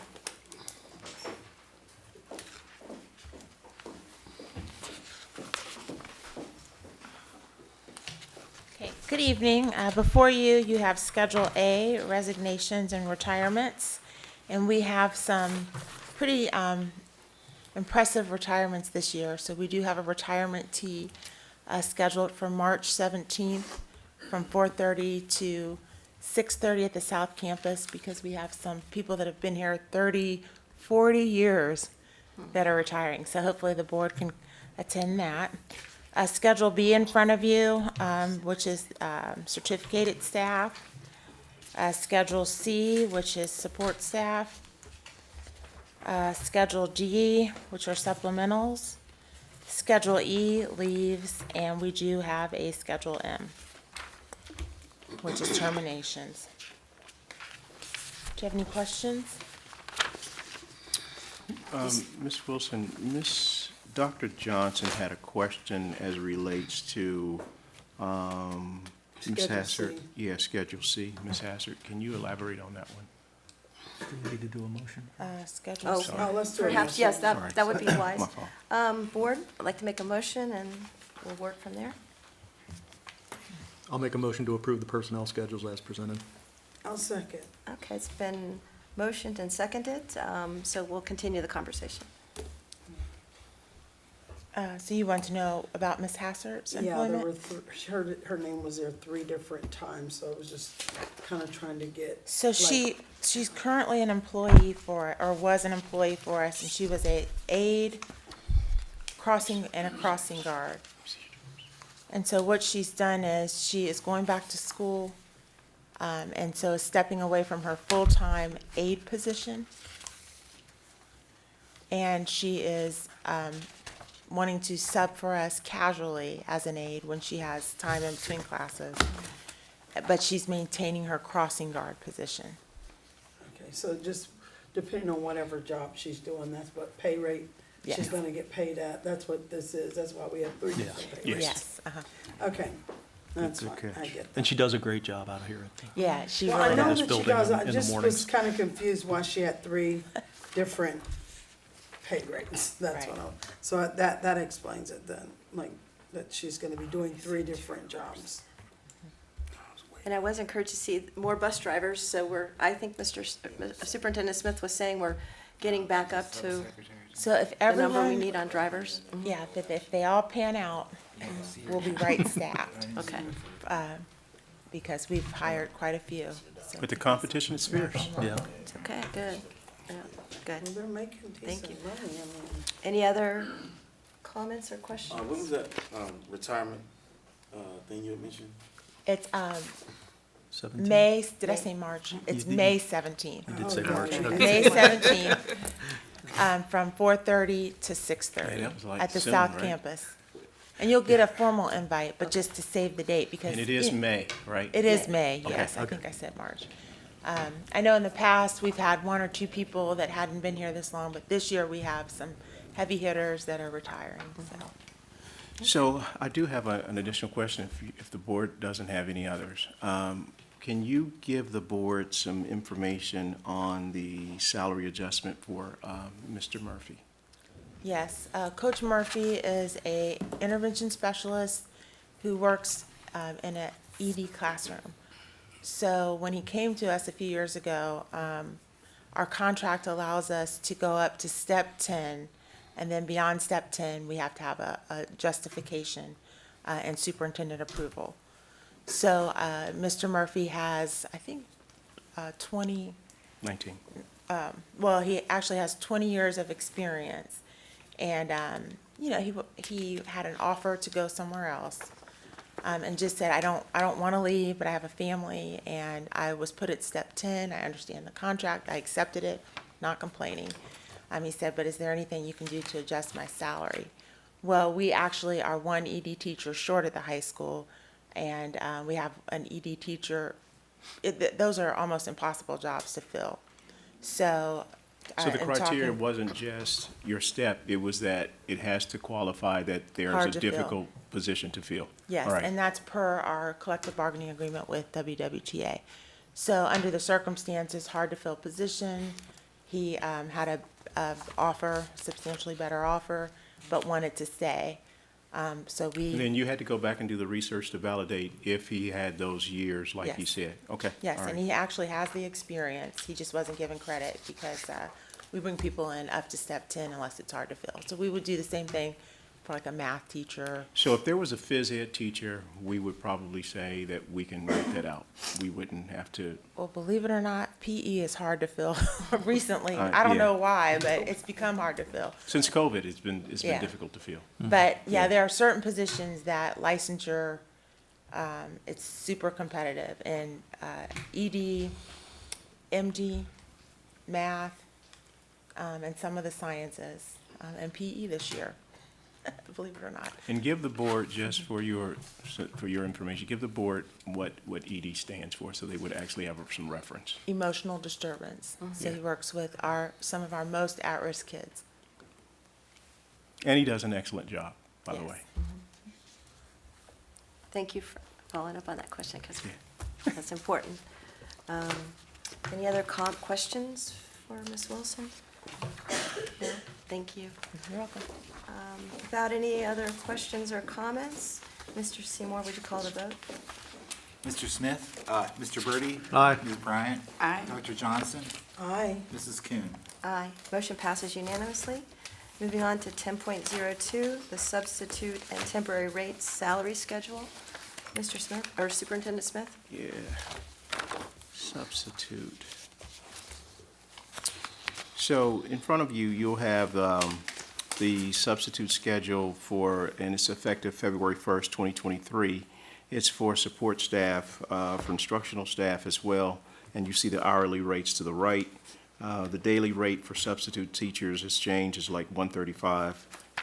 [SPEAKER 7] Okay, good evening. Before you, you have Schedule A, resignations and retirements. And we have some pretty impressive retirements this year. So we do have a retirement tea scheduled for March 17th from 4:30 to 6:30 at the South Campus, because we have some people that have been here 30, 40 years that are retiring. So hopefully the board can attend that. Schedule B in front of you, which is certificated staff. Schedule C, which is support staff. Schedule D, which are supplementals. Schedule E, leaves, and we do have a Schedule M, which is terminations. Do you have any questions?
[SPEAKER 4] Ms. Wilson, Dr. Johnson had a question as it relates to Ms.
[SPEAKER 2] Schedule
[SPEAKER 4] Hassert.
[SPEAKER 2] C.
[SPEAKER 4] Yeah, Schedule C. Ms. Hassert, can you elaborate on that one?
[SPEAKER 6] Do we need to do a motion?
[SPEAKER 7] Schedule
[SPEAKER 1] Oh,
[SPEAKER 7] C.
[SPEAKER 2] let's do it.
[SPEAKER 1] perhaps, yes,
[SPEAKER 4] Sorry.
[SPEAKER 1] that would be wise.
[SPEAKER 4] My fault.
[SPEAKER 1] Board, I'd like to make a motion, and we'll work from there.
[SPEAKER 6] I'll make a motion to approve the personnel schedules as presented.
[SPEAKER 2] I'll second.
[SPEAKER 1] Okay, it's been motioned and seconded, so we'll continue the conversation.
[SPEAKER 7] So you want to know about Ms. Hassert's
[SPEAKER 2] Yeah, there
[SPEAKER 7] employment?
[SPEAKER 2] were, her name was there 3 different times, so I was just kind of trying to get.
[SPEAKER 7] So
[SPEAKER 2] like,
[SPEAKER 7] she's currently an employee for, or was an employee for us, and she was a aide crossing and a crossing guard. And so what she's done is she is going back to school, and so is stepping away from her full-time aide position. And she is wanting to sub for us casually as an aide when she has time in between classes. But she's maintaining her crossing guard position.
[SPEAKER 2] Okay, so just depending on whatever job she's doing, that's what pay rate she's
[SPEAKER 7] Yes.
[SPEAKER 2] gonna get paid at. That's what this is. That's why we have 3 different pay rates.
[SPEAKER 7] Yes,
[SPEAKER 2] Okay, that's
[SPEAKER 4] Good
[SPEAKER 2] fine. I
[SPEAKER 4] catch.
[SPEAKER 2] get that.
[SPEAKER 6] And she does a great job out here at the.
[SPEAKER 7] yeah, she
[SPEAKER 2] Well, I
[SPEAKER 7] really
[SPEAKER 2] know
[SPEAKER 7] does.
[SPEAKER 2] that she
[SPEAKER 6] building
[SPEAKER 2] does. I
[SPEAKER 6] in the
[SPEAKER 2] just was
[SPEAKER 6] mornings.
[SPEAKER 2] kind of confused why she had 3 different pay rates. That's what
[SPEAKER 7] Right.
[SPEAKER 2] so that explains it then, like, that she's gonna be doing 3 different jobs.
[SPEAKER 1] And I was encouraged to see more bus drivers, so I think Superintendent Smith was saying we're getting back up to
[SPEAKER 7] So if
[SPEAKER 1] the number we
[SPEAKER 7] everyone,
[SPEAKER 1] need on drivers.
[SPEAKER 7] yeah, if they all pan out, we'll be right staffed,
[SPEAKER 1] Okay.
[SPEAKER 7] because we've hired quite a few. So-
[SPEAKER 4] But the competition is fierce.
[SPEAKER 6] Yeah.
[SPEAKER 1] Okay, good. Yeah, good.
[SPEAKER 2] Well, they're making
[SPEAKER 1] Thank you.
[SPEAKER 2] decent money, I mean.
[SPEAKER 1] Any other comments or questions?
[SPEAKER 22] What was that retirement thing you had mentioned?
[SPEAKER 7] It's
[SPEAKER 6] 17?
[SPEAKER 7] May, did I say March? It's
[SPEAKER 6] did-
[SPEAKER 7] May 17th.
[SPEAKER 6] You did say
[SPEAKER 2] Oh,
[SPEAKER 6] March.
[SPEAKER 2] okay.
[SPEAKER 6] Okay.
[SPEAKER 7] May 17th, from 4:30 to
[SPEAKER 4] Hey,
[SPEAKER 7] 6:30
[SPEAKER 4] that was like
[SPEAKER 7] at the
[SPEAKER 4] soon,
[SPEAKER 7] South
[SPEAKER 4] right?
[SPEAKER 7] Campus. And you'll get a formal invite, but just to save the date, because.
[SPEAKER 4] And it is May, right?
[SPEAKER 7] It is May,
[SPEAKER 4] Okay,
[SPEAKER 7] yes, I
[SPEAKER 4] okay.
[SPEAKER 7] think I said March. I know in the past, we've had 1 or 2 people that hadn't been here this long, but this year we have some heavy hitters that are retiring, so.
[SPEAKER 4] So I do have an additional question if the board doesn't have any others. Can you give the board some information on the salary adjustment for Mr. Murphy?
[SPEAKER 7] Yes, Coach Murphy is a intervention specialist who works in an ED classroom. So when he came to us a few years ago, our contract allows us to go up to step 10, and then beyond step 10, we have to have a justification and superintendent approval. So Mr. Murphy has, I think, 20,
[SPEAKER 4] 19.
[SPEAKER 7] well, he actually has 20 years of experience. And, you know, he had an offer to go somewhere else, and just said, I don't want to leave, but I have a family, and I was put at step 10. I understand the contract. I accepted it, not complaining. He said, but is there anything you can do to adjust my salary? Well, we actually are one ED teacher short at the high school, and we have an ED teacher. Those are almost impossible jobs to fill. So
[SPEAKER 4] So the
[SPEAKER 7] in
[SPEAKER 4] criteria
[SPEAKER 7] talking-
[SPEAKER 4] wasn't just your step, it was that it has to qualify that there's
[SPEAKER 7] Hard
[SPEAKER 4] a
[SPEAKER 7] to fill.
[SPEAKER 4] difficult position to fill.
[SPEAKER 7] Yes,
[SPEAKER 4] All right.
[SPEAKER 7] and that's per our collective bargaining agreement with WWTA. So under the circumstances, hard to fill position, he had a offer, substantially better offer, but wanted to stay. So we.
[SPEAKER 4] And then you had to go back and do the research to validate if he had those years, like you
[SPEAKER 7] Yes.
[SPEAKER 4] said. Okay.
[SPEAKER 7] Yes,
[SPEAKER 4] all
[SPEAKER 7] and
[SPEAKER 4] right.
[SPEAKER 7] he actually has the experience. He just wasn't given credit because we bring people in up to step 10 unless it's hard to fill. So we would do the same thing for like a math teacher.
[SPEAKER 4] So if there was a phys ed teacher, we would probably say that we can write that out. We wouldn't have to.
[SPEAKER 7] Well, believe it or not, PE is hard to fill recently. I
[SPEAKER 4] Yeah.
[SPEAKER 7] don't know why, but it's become hard to fill.
[SPEAKER 4] Since COVID, it's been
[SPEAKER 7] Yeah.
[SPEAKER 4] difficult to fill.
[SPEAKER 7] But yeah, there are certain positions that licensure, it's super competitive. And ED, MD, math, and some of the sciences, and PE this year, believe it or not.
[SPEAKER 4] And give the board, just for your information, give the board what ED stands for, so they would actually have some reference.
[SPEAKER 7] Emotional disturbance. So he works with some of our most at-risk kids.
[SPEAKER 4] And he does an excellent job, by the
[SPEAKER 1] Yes.
[SPEAKER 4] way.
[SPEAKER 1] Thank you for following up on that question, because that's important. Any other questions for Ms. Wilson? No? Thank you.
[SPEAKER 7] You're welcome.
[SPEAKER 1] Without any other questions or comments, Mr. Seymour, would you call the vote?
[SPEAKER 3] Mr. Smith? Mr. Birdie?
[SPEAKER 6] Aye.
[SPEAKER 3] Ms. Bryant?
[SPEAKER 10] Aye.
[SPEAKER 3] Dr. Johnson?
[SPEAKER 2] Aye.
[SPEAKER 3] Mrs. Kuhn?
[SPEAKER 1] Aye. Motion passes unanimously. Moving on to 10.02, the substitute and temporary rates salary schedule. Mr. Smith, or Superintendent Smith?
[SPEAKER 4] Yeah. Substitute. So in front of you, you'll have the substitute schedule for, and it's effective February 1st, 2023. It's for support staff, for instructional staff as well, and you see the hourly rates to the right. The daily rate for substitute teachers has changed, is like $135,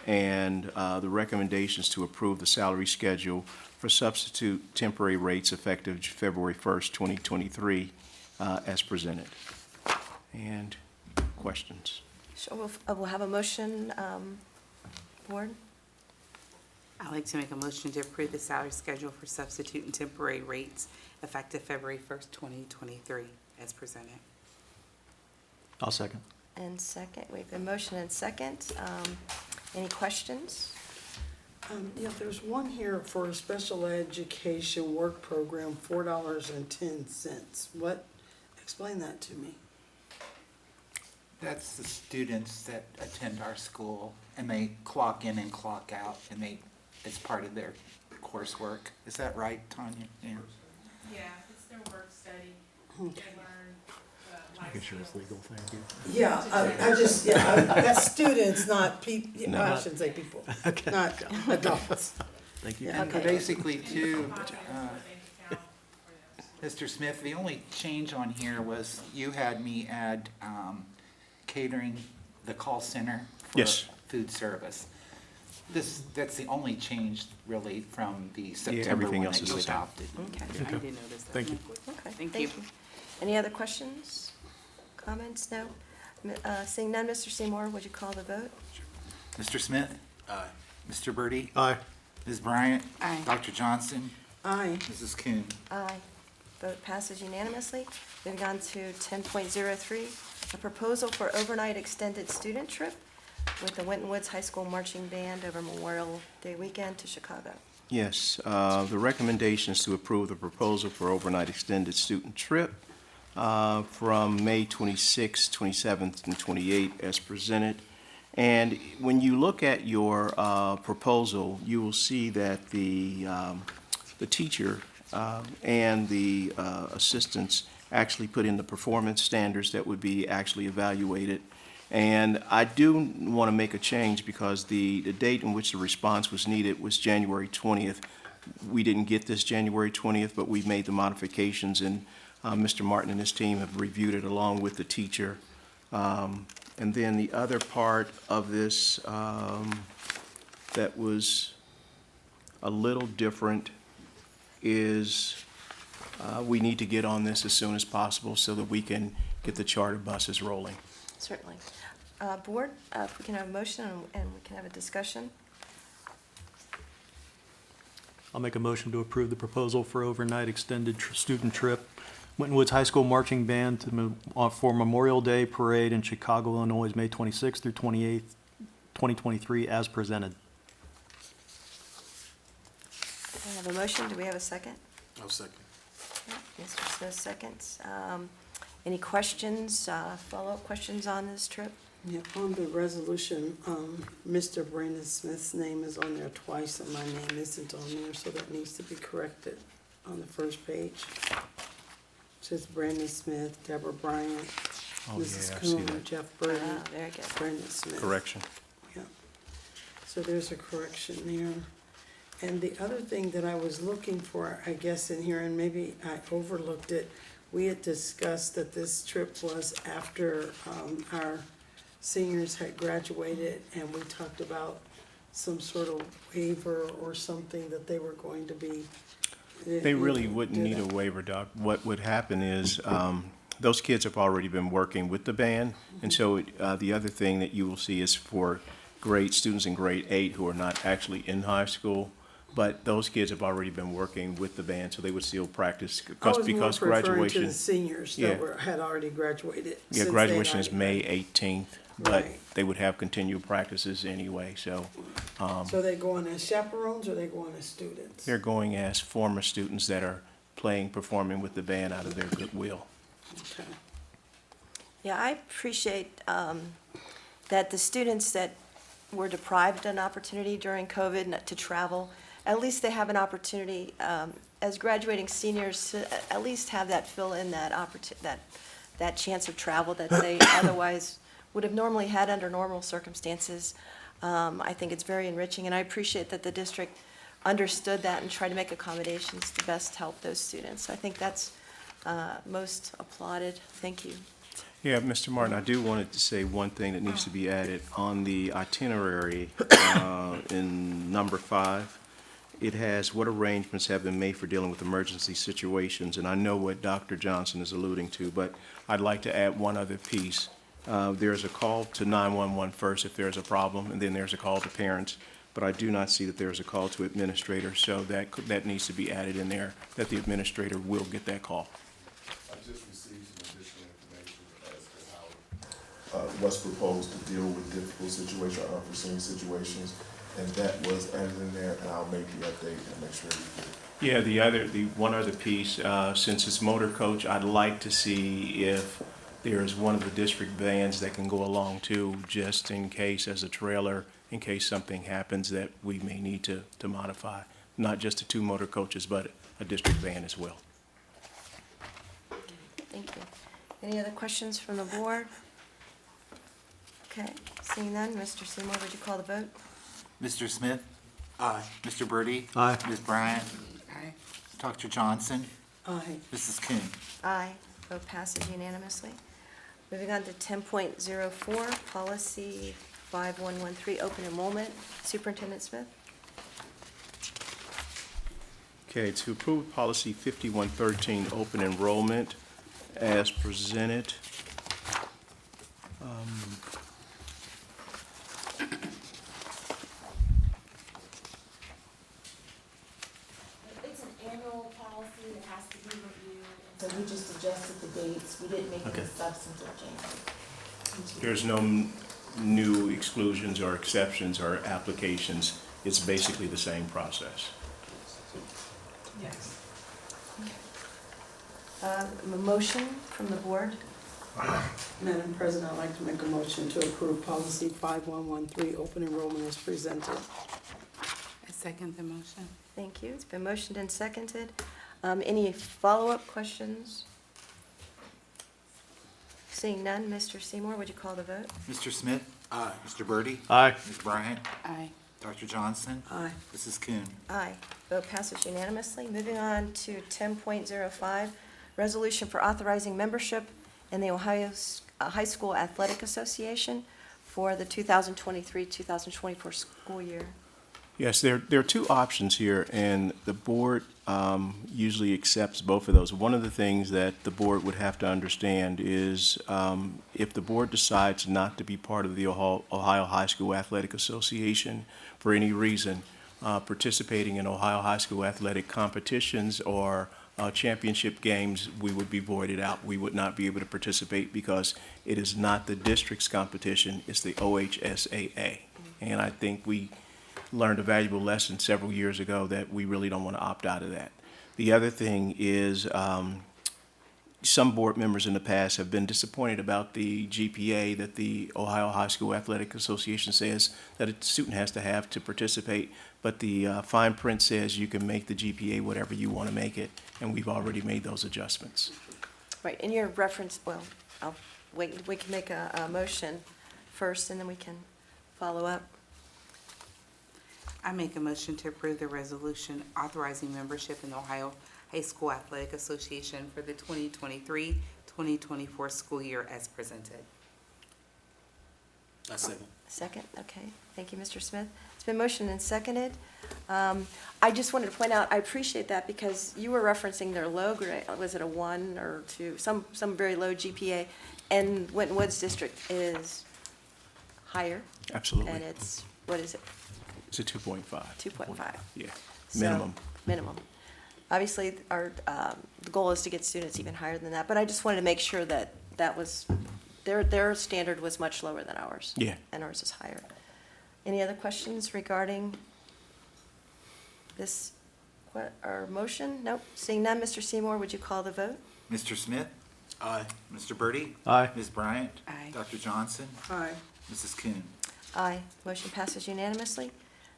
[SPEAKER 4] and the recommendations to approve the salary schedule for substitute temporary rates effective February 1st, 2023, as presented. And questions?
[SPEAKER 1] So we'll have a motion, Board?
[SPEAKER 10] I'd like to make a motion to approve the salary schedule for substitute and temporary rates effective February 1st, 2023, as presented.
[SPEAKER 6] I'll second.
[SPEAKER 1] And second, we have a motion and second. Any questions?
[SPEAKER 2] Yeah, there's one here for a special education work program, $4.10. What, explain that to me.
[SPEAKER 3] That's the students that attend our school, and they clock in and clock out, and it's part of their coursework. Is that right, Tanya? Yeah.
[SPEAKER 19] Yeah, it's their work study.
[SPEAKER 2] Okay.
[SPEAKER 19] They learn
[SPEAKER 6] Making sure it's legal, thank you.
[SPEAKER 2] Yeah, that's students, not people,
[SPEAKER 6] No.
[SPEAKER 2] I shouldn't say people, not adults.
[SPEAKER 6] Thank you.
[SPEAKER 2] Yeah.
[SPEAKER 3] And basically, too, Mr. Smith, the only change on here was you had me add catering, the call center for
[SPEAKER 4] Yes.
[SPEAKER 3] food service. That's the only change really from the September
[SPEAKER 4] everything
[SPEAKER 3] one
[SPEAKER 4] else
[SPEAKER 3] that
[SPEAKER 4] is
[SPEAKER 3] you
[SPEAKER 4] the same.
[SPEAKER 3] adopted.
[SPEAKER 10] Okay, I didn't notice that.
[SPEAKER 6] Thank you.
[SPEAKER 1] Okay,
[SPEAKER 10] Thank you.
[SPEAKER 1] Any other questions, comments? No? Seeing none, Mr. Seymour, would you call the vote?
[SPEAKER 3] Mr. Smith? Aye. Mr. Birdie?
[SPEAKER 6] Aye.
[SPEAKER 3] Ms. Bryant?
[SPEAKER 10] Aye.
[SPEAKER 3] Dr. Johnson?
[SPEAKER 2] Aye.
[SPEAKER 3] Mrs. Kuhn?
[SPEAKER 1] Aye. Vote passes unanimously. Moving on to 10.03, a proposal for overnight extended student trip with the Winton Woods High School Marching Band over Memorial Day weekend to Chicago.
[SPEAKER 4] Yes, the recommendation is to approve the proposal for overnight extended student trip from May 26th, 27th, and 28th as presented. And when you look at your proposal, you will see that the teacher and the assistants actually put in the performance standards that would be actually evaluated. And I do want to make a change because the date in which the response was needed was January 20th. We didn't get this January 20th, but we made the modifications, and Mr. Martin and his team have reviewed it along with the teacher. And then the other part of this that was a little different is we need to get on this as soon as possible so that we can get the charter buses rolling.
[SPEAKER 1] Certainly. Board, if we can have a motion and we can have a discussion.
[SPEAKER 6] I'll make a motion to approve the proposal for overnight extended student trip, Winton Woods High School Marching Band for Memorial Day Parade in Chicago, Illinois, May 26th through 28th, 2023, as presented.
[SPEAKER 1] I have a motion. Do we have a second?
[SPEAKER 22] I'll second.
[SPEAKER 1] Mr. Smith seconds. Any questions, follow-up questions on this trip?
[SPEAKER 2] Yeah, on the resolution, Mr. Brandon Smith's name is on there twice and my name isn't on there, so that needs to be corrected on the first page. It says Brandon Smith, Deborah Bryant,
[SPEAKER 4] Oh,
[SPEAKER 2] Mrs.
[SPEAKER 4] yeah, I see
[SPEAKER 2] Coon,
[SPEAKER 4] that.
[SPEAKER 2] Jeff Burton,
[SPEAKER 1] Very good.
[SPEAKER 2] Brandon Smith.
[SPEAKER 4] Correction.
[SPEAKER 2] Yeah, so there's a correction there. And the other thing that I was looking for, I guess, in here, and maybe I overlooked it, we had discussed that this trip was after our seniors had graduated, and we talked about some sort of waiver or something that they were going to be.
[SPEAKER 4] They really wouldn't need a waiver, Doc. What would happen is, those kids have already been working with the band, and so the other thing that you will see is for students in grade 8 who are not actually in high school, but those kids have already been working with the band, so they would still practice
[SPEAKER 2] I was more
[SPEAKER 4] because
[SPEAKER 2] referring
[SPEAKER 4] graduation.
[SPEAKER 2] to the seniors
[SPEAKER 4] Yeah.
[SPEAKER 2] that had already graduated.
[SPEAKER 4] Yeah,
[SPEAKER 2] since they
[SPEAKER 4] graduation
[SPEAKER 2] had
[SPEAKER 4] is May
[SPEAKER 2] already-
[SPEAKER 4] 18th, but
[SPEAKER 2] Right.
[SPEAKER 4] they would have continual practices anyway, so.
[SPEAKER 2] So they going as chaperones or they going as students?
[SPEAKER 4] They're going as former students that are performing with the band out of their goodwill.
[SPEAKER 2] Okay.
[SPEAKER 1] Yeah, I appreciate that the students that were deprived an opportunity during COVID to travel, at least they have an opportunity as graduating seniors to at least have that fill in that chance of travel that they otherwise would have normally had under normal circumstances. I think it's very enriching, and I appreciate that the district understood that and tried to make accommodations to best help those students. I think that's most applauded. Thank you.
[SPEAKER 4] Yeah, Mr. Martin, I do wanted to say one thing that needs to be added on the itinerary in number 5. It has what arrangements have been made for dealing with emergency situations, and I know what Dr. Johnson is alluding to, but I'd like to add one other piece. There's a call to 911 first if there's a problem, and then there's a call to parents, but I do not see that there's a call to administrators, so that needs to be added in there, that the administrator will get that call.
[SPEAKER 20] I just received some additional information as to how what's proposed to deal with difficult situations or unforeseen situations, and that was added in there, and I'll make the update and make sure we get it.
[SPEAKER 4] Yeah, the one other piece, since it's motor coach, I'd like to see if there's one of the district vans that can go along too, just in case as a trailer, in case something happens that we may need to modify. Not just the 2 motor coaches, but a district van as well.
[SPEAKER 1] Thank you. Any other questions from the board? Okay, seeing none, Mr. Seymour, would you call the vote?
[SPEAKER 3] Mr. Smith?
[SPEAKER 22] Aye.
[SPEAKER 3] Mr. Birdie?
[SPEAKER 6] Aye.
[SPEAKER 3] Ms. Bryant?
[SPEAKER 10] Aye.
[SPEAKER 3] Dr. Johnson?
[SPEAKER 2] Aye.
[SPEAKER 3] Mrs. Coon?
[SPEAKER 1] Aye. Vote passes unanimously. Moving on to 10.04, Policy 5113, Open Enrollment. Superintendent Smith?
[SPEAKER 4] Okay, to approve policy 5113, open enrollment, as presented.
[SPEAKER 7] It's an annual policy that has to be reviewed, so we just adjusted the dates. We didn't make any substantive changes.
[SPEAKER 4] There's no new exclusions or exceptions or applications. It's basically the same process.
[SPEAKER 1] A motion from the board.
[SPEAKER 2] Madam President, I'd like to make a motion to approve policy 5113, open enrollment as presented.
[SPEAKER 10] I second the motion.
[SPEAKER 1] Thank you. It's been motioned and seconded. Any follow-up questions? Seeing none, Mr. Seymour, would you call the vote?
[SPEAKER 3] Mr. Smith? Aye. Mr. Birdie?
[SPEAKER 6] Aye.
[SPEAKER 3] Ms. Bryant?
[SPEAKER 10] Aye.
[SPEAKER 3] Dr. Johnson?
[SPEAKER 2] Aye.
[SPEAKER 3] Mrs. Kuhn?
[SPEAKER 1] Aye. Vote passes unanimously. Moving on to 10.05, resolution for authorizing membership in the Ohio High School Athletic Association for the 2023-2024 school year.
[SPEAKER 4] Yes, there are two options here, and the board usually accepts both of those. One of the things that the board would have to understand is if the board decides not to be part of the Ohio High School Athletic Association for any reason, participating in Ohio High School athletic competitions or championship games, we would be voided out. We would not be able to participate because it is not the district's competition, it's the OHSAA. And I think we learned a valuable lesson several years ago that we really don't want to opt out of that. The other thing is some board members in the past have been disappointed about the GPA that the Ohio High School Athletic Association says that a student has to have to participate, but the fine print says you can make the GPA whatever you want to make it, and we've already made those adjustments.
[SPEAKER 1] Right, in your reference, well, I'll wait, we can make a motion first, and then we can follow up.
[SPEAKER 10] I make a motion to approve the resolution authorizing membership in the Ohio High School Athletic Association for the 2023-2024 school year as presented.
[SPEAKER 22] I second.
[SPEAKER 1] Second, okay. Thank you, Mr. Smith. It's been motioned and seconded. I just wanted to point out, I appreciate that because you were referencing their low grade, was it a 1 or 2, some very low GPA, and Winton Woods District is higher.
[SPEAKER 4] Absolutely.
[SPEAKER 1] And it's, what is it?
[SPEAKER 4] It's a 2.5.
[SPEAKER 1] 2.5.
[SPEAKER 4] Yeah,
[SPEAKER 1] So,
[SPEAKER 4] minimum.
[SPEAKER 1] Minimum. Obviously, our, the goal is to get students even higher than that, but I just wanted to make sure that that was, their standard was much lower than ours.
[SPEAKER 4] Yeah.
[SPEAKER 1] And ours is higher. Any other questions regarding this, our motion? Nope. Seeing none, Mr. Seymour, would you call the vote?
[SPEAKER 3] Mr. Smith? Aye. Mr. Birdie?
[SPEAKER 6] Aye.
[SPEAKER 3] Ms. Bryant?
[SPEAKER 10] Aye.
[SPEAKER 3] Dr. Johnson?
[SPEAKER 2] Aye.
[SPEAKER 3] Mrs. Kuhn?
[SPEAKER 1] Aye. Motion passes unanimously.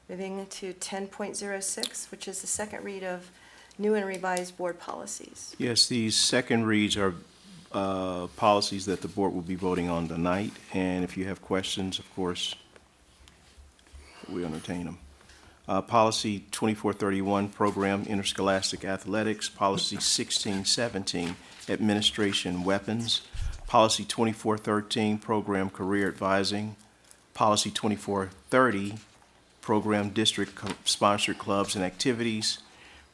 [SPEAKER 1] Moving to 10.06, which is the second read of new and revised board policies.
[SPEAKER 4] Yes, these second reads are policies that the board will be voting on tonight, and if you have questions, of course, we entertain them. Policy 2431, Program Interscholastic Athletics. Policy 1617, Administration Weapons. Policy 2413, Program Career Advising. Policy 2430, Program District Sponsored Clubs and Activities.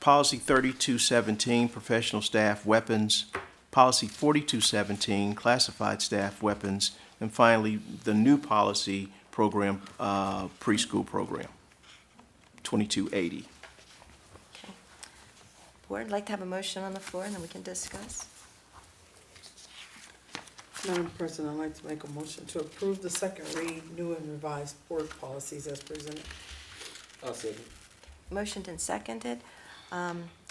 [SPEAKER 4] Policy 3217, Professional Staff Weapons. Policy 4217, Classified Staff Weapons. And finally, the new policy program, preschool program, 2280.
[SPEAKER 1] Okay. Board, I'd like to have a motion on the floor, and then we can discuss.
[SPEAKER 2] Madam President, I'd like to make a motion to approve the second read, new and revised board policies as presented.
[SPEAKER 15] I'll second.
[SPEAKER 1] Motioned and seconded.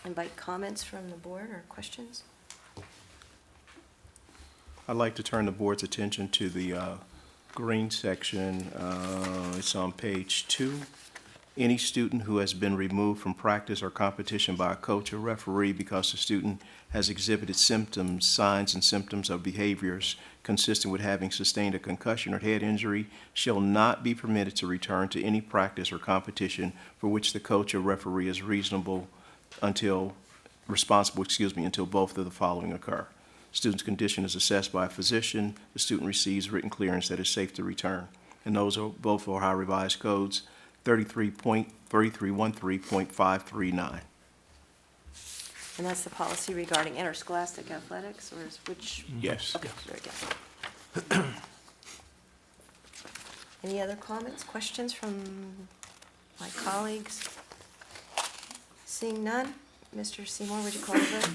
[SPEAKER 1] Invite comments from the board or questions?
[SPEAKER 4] I'd like to turn the board's attention to the green section. It's on page 2. Any student who has been removed from practice or competition by a coach or referee because the student has exhibited symptoms, signs, and symptoms of behaviors consistent with having sustained a concussion or head injury shall not be permitted to return to any practice or competition for which the coach or referee is responsible, until both of the following occur. Student's condition is assessed by a physician. The student receives written clearance that is safe to return. And those are both Ohio Revised Codes 3313.539.
[SPEAKER 1] And that's the policy regarding interscholastic athletics, or is which?
[SPEAKER 4] Yes.
[SPEAKER 1] Okay, very good. Any other comments, questions from my colleagues? Seeing none, Mr. Seymour, would you call the vote?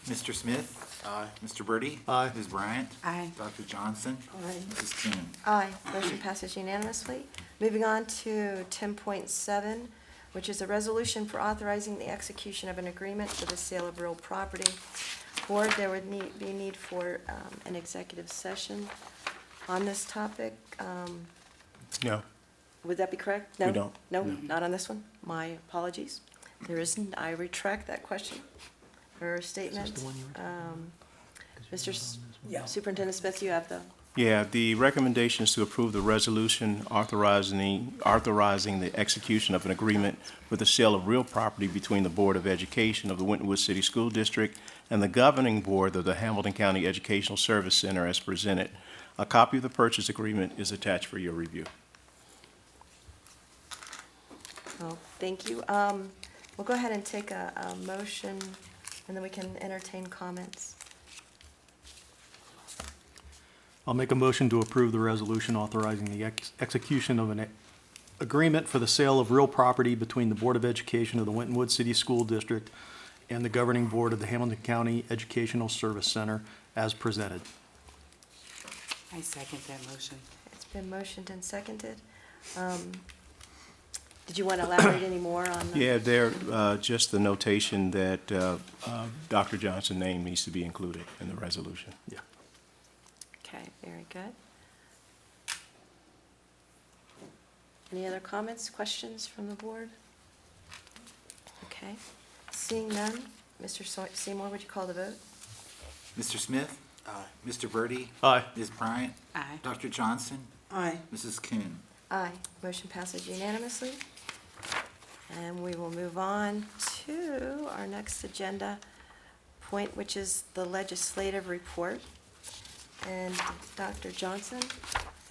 [SPEAKER 3] Mr. Smith? Aye. Mr. Birdie?
[SPEAKER 6] Aye.
[SPEAKER 3] Ms. Bryant?
[SPEAKER 10] Aye.
[SPEAKER 3] Dr. Johnson?
[SPEAKER 2] Aye.
[SPEAKER 3] Mrs. Kuhn?
[SPEAKER 1] Aye. Motion passes unanimously. Moving on to 10.7, which is a resolution for authorizing the execution of an agreement for the sale of real property. Board, there would be need for an executive session on this topic.
[SPEAKER 4] No.
[SPEAKER 1] Would that be correct?
[SPEAKER 4] We
[SPEAKER 1] No?
[SPEAKER 4] don't.
[SPEAKER 1] No, not on this one? My apologies. There isn't, I retract that question or statement. Superintendent Smith, you have the,
[SPEAKER 4] Yeah, the recommendation is to approve the resolution authorizing the execution of an agreement for the sale of real property between the Board of Education of the Winton Woods City School District and the governing board of the Hamilton County Educational Service Center as presented. A copy of the purchase agreement is attached for your review.
[SPEAKER 1] well, thank you. We'll go ahead and take a motion, and then we can entertain comments.
[SPEAKER 6] I'll make a motion to approve the resolution authorizing the execution of an agreement for the sale of real property between the Board of Education of the Winton Woods City School District and the governing board of the Hamilton County Educational Service Center as presented.
[SPEAKER 10] I second that motion.
[SPEAKER 1] It's been motioned and seconded. Did you want to elaborate any more on the?
[SPEAKER 4] Yeah, there, just the notation that Dr. Johnson's name needs to be included in the resolution.
[SPEAKER 6] Yeah.
[SPEAKER 1] Okay, very good. Any other comments, questions from the board? Okay, seeing none, Mr. Seymour, would you call the vote?
[SPEAKER 3] Mr. Smith? Aye. Mr. Birdie?
[SPEAKER 6] Aye.
[SPEAKER 3] Ms. Bryant?
[SPEAKER 10] Aye.
[SPEAKER 3] Dr. Johnson?
[SPEAKER 2] Aye.
[SPEAKER 3] Mrs. Kuhn?
[SPEAKER 1] Aye, motion passes unanimously. And we will move on to our next agenda point, which is the legislative report. And Dr. Johnson?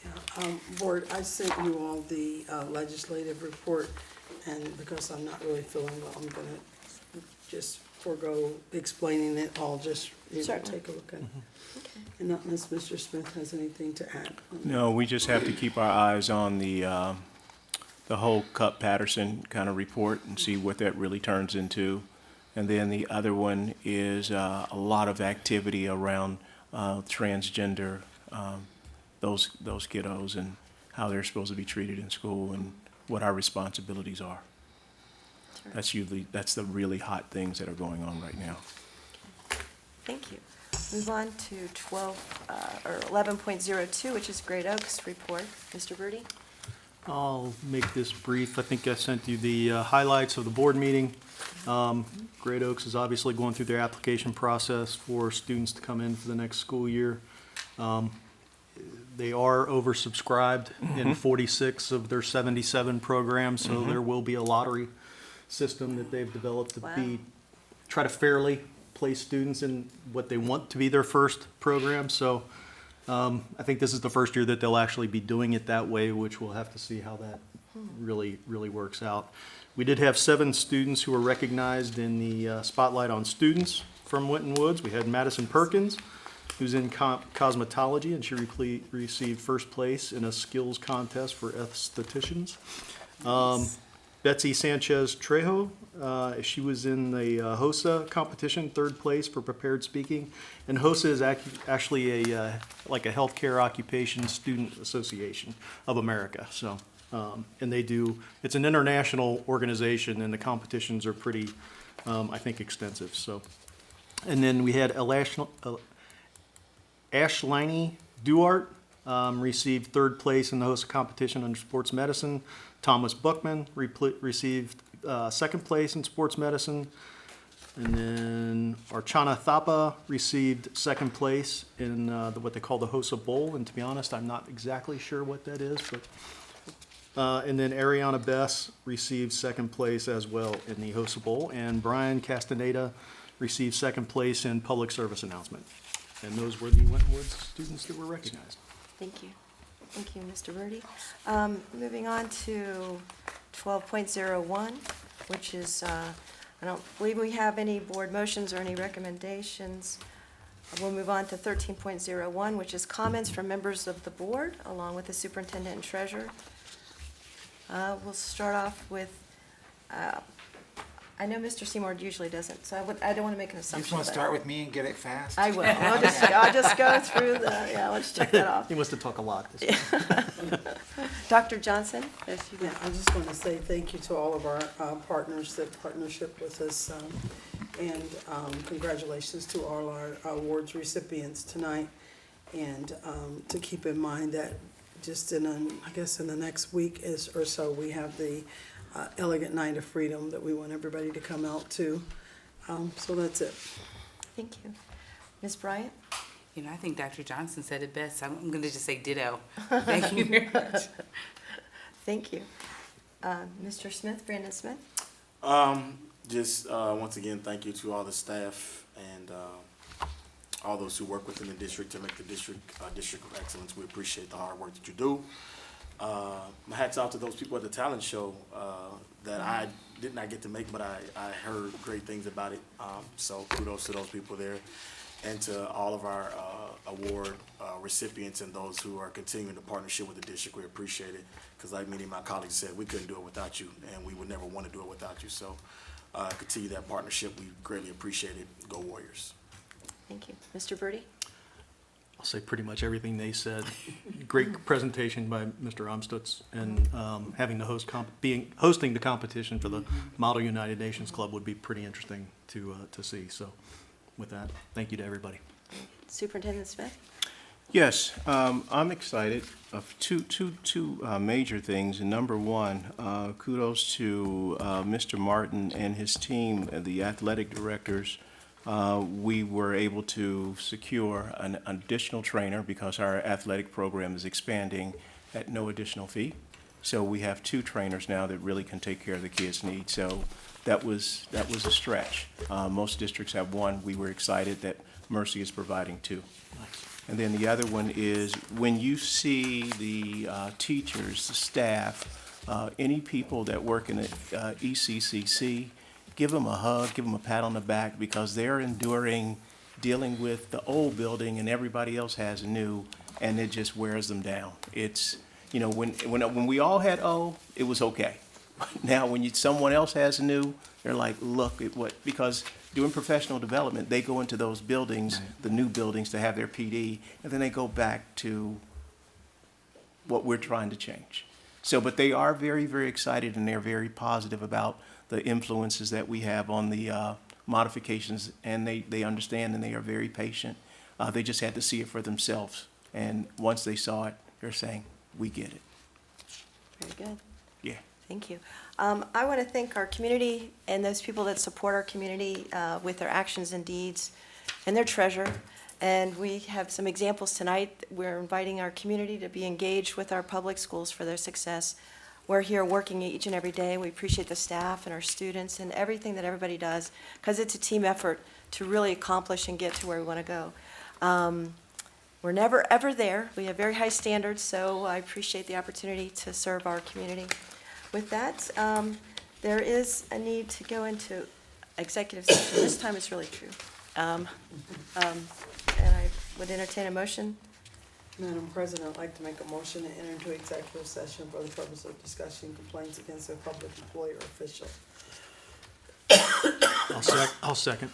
[SPEAKER 2] Yeah, Board, I sent you all the legislative report, and because I'm not really feeling well, I'm gonna just forego explaining it all, just,
[SPEAKER 1] Certainly.
[SPEAKER 2] take a look at it. And not unless Mr. Smith has anything to add.
[SPEAKER 4] No, we just have to keep our eyes on the whole Cup-Patterson kind of report and see what that really turns into. And then the other one is a lot of activity around transgender, those kiddos and how they're supposed to be treated in school and what our responsibilities are. That's the really hot things that are going on right now.
[SPEAKER 1] Thank you. Move on to 11.02, which is Great Oaks report. Mr. Birdie?
[SPEAKER 6] I'll make this brief. I think I sent you the highlights of the board meeting. Great Oaks is obviously going through their application process for students to come in for the next school year. They are oversubscribed in 46 of their 77 programs, so there will be a lottery system that they've developed to try to fairly place students in what they want to be their first program. So I think this is the first year that they'll actually be doing it that way, which we'll have to see how that really works out. We did have 7 students who were recognized in the Spotlight on Students from Winton Woods. We had Madison Perkins, who's in cosmetology, and she received first place in a skills contest for estheticians. Betsy Sanchez Trejo, she was in the HOSA competition, 3rd place for prepared speaking. And HOSA is actually like a healthcare occupation student association of America. So, and it's an international organization, and the competitions are pretty, I think, extensive. So, and then we had Ashlani Duart received 3rd place in the HOSA competition under sports medicine. Thomas Buckman received 2nd place in sports medicine. And then Archana Thapa received 2nd place in what they call the HOSA Bowl. And to be honest, I'm not exactly sure what that is. But and then Ariana Bess received 2nd place as well in the HOSA Bowl. And Brian Castaneda received 2nd place in public service announcement. And those were the Winton Woods students that were recognized.
[SPEAKER 1] Thank you. Thank you, Mr. Birdie. Moving on to 12.01, which is, I don't believe we have any board motions or any recommendations. We'll move on to 13.01, which is comments from members of the board, along with the superintendent and treasurer. We'll start off with, I know Mr. Seymour usually doesn't, so I don't want to make an
[SPEAKER 3] You
[SPEAKER 1] assumption.
[SPEAKER 3] just want to start with me and get it fast?
[SPEAKER 1] I will. I'll just go through let's check that off.
[SPEAKER 6] He wants to talk a lot this
[SPEAKER 1] Dr. Johnson? Yes, you
[SPEAKER 2] Yeah, I just want to say thank you to all of our partners that partnership with us, and congratulations to all our awards recipients tonight. And to keep in mind that just in, I guess in the next week or so, we have the Elegant Night of Freedom that we want everybody to come out to. So that's it.
[SPEAKER 1] Thank you. Ms. Bryant?
[SPEAKER 10] You know, I think Dr. Johnson said it best. I'm going to just say ditto. Thank you very much.
[SPEAKER 1] Thank you. Mr. Smith, Brandon Smith?
[SPEAKER 22] Once again, thank you to all the staff and all those who work within the district to make the district a district of excellence. We appreciate the hard work that you do. My hats off to those people at the talent show that I did not get to make, but I heard great things about it. So kudos to those people there, and to all of our award recipients and those who are continuing the partnership with the district. We appreciate it, because like many of my colleagues said, we couldn't do it without you, and we would never want to do it without you. So continue that partnership. We greatly appreciate it. Go Warriors.
[SPEAKER 1] Thank you. Mr. Birdie?
[SPEAKER 6] I'll say pretty much everything they said. Great presentation by Mr. Amstutz, and having the hosting the competition for the Model United Nations Club would be pretty interesting to see. So with that, thank you to everybody.
[SPEAKER 1] Superintendent Smith?
[SPEAKER 4] Yes, I'm excited of two major things. And number one, kudos to Mr. Martin and his team, the athletic directors. We were able to secure an additional trainer because our athletic program is expanding at no additional fee. So we have 2 trainers now that really can take care of the kids' needs. So that was a stretch. Most districts have 1. We were excited that Mercy is providing 2. And then the other one is when you see the teachers, the staff, any people that work in the ECCC, give them a hug, give them a pat on the back, because they're enduring dealing with the old building and everybody else has new, and it just wears them down. It's, you know, when we all had old, it was okay. Now when someone else has new, they're like, look at what, because doing professional development, they go into those buildings, the new buildings, to have their PD, and then they go back to what we're trying to change. So, but they are very, very excited, and they're very positive about the influences that we have on the modifications, and they understand, and they are very patient. They just had to see it for themselves, and once they saw it, they're saying, we get it.
[SPEAKER 1] Very good.
[SPEAKER 4] Yeah.
[SPEAKER 1] Thank you. I want to thank our community and those people that support our community with their actions and deeds and their treasure. And we have some examples tonight. We're inviting our community to be engaged with our public schools for their success. We're here working each and every day. We appreciate the staff and our students and everything that everybody does, because it's a team effort to really accomplish and get to where we want to go. We're never, ever there. We have very high standards, so I appreciate the opportunity to serve our community. With that, there is a need to go into executive session. This time it's really true. And I would entertain a motion.
[SPEAKER 2] Madam President, I'd like to make a motion to enter into executive session for the purpose of discussing complaints against a public employee or official.
[SPEAKER 6] I'll second.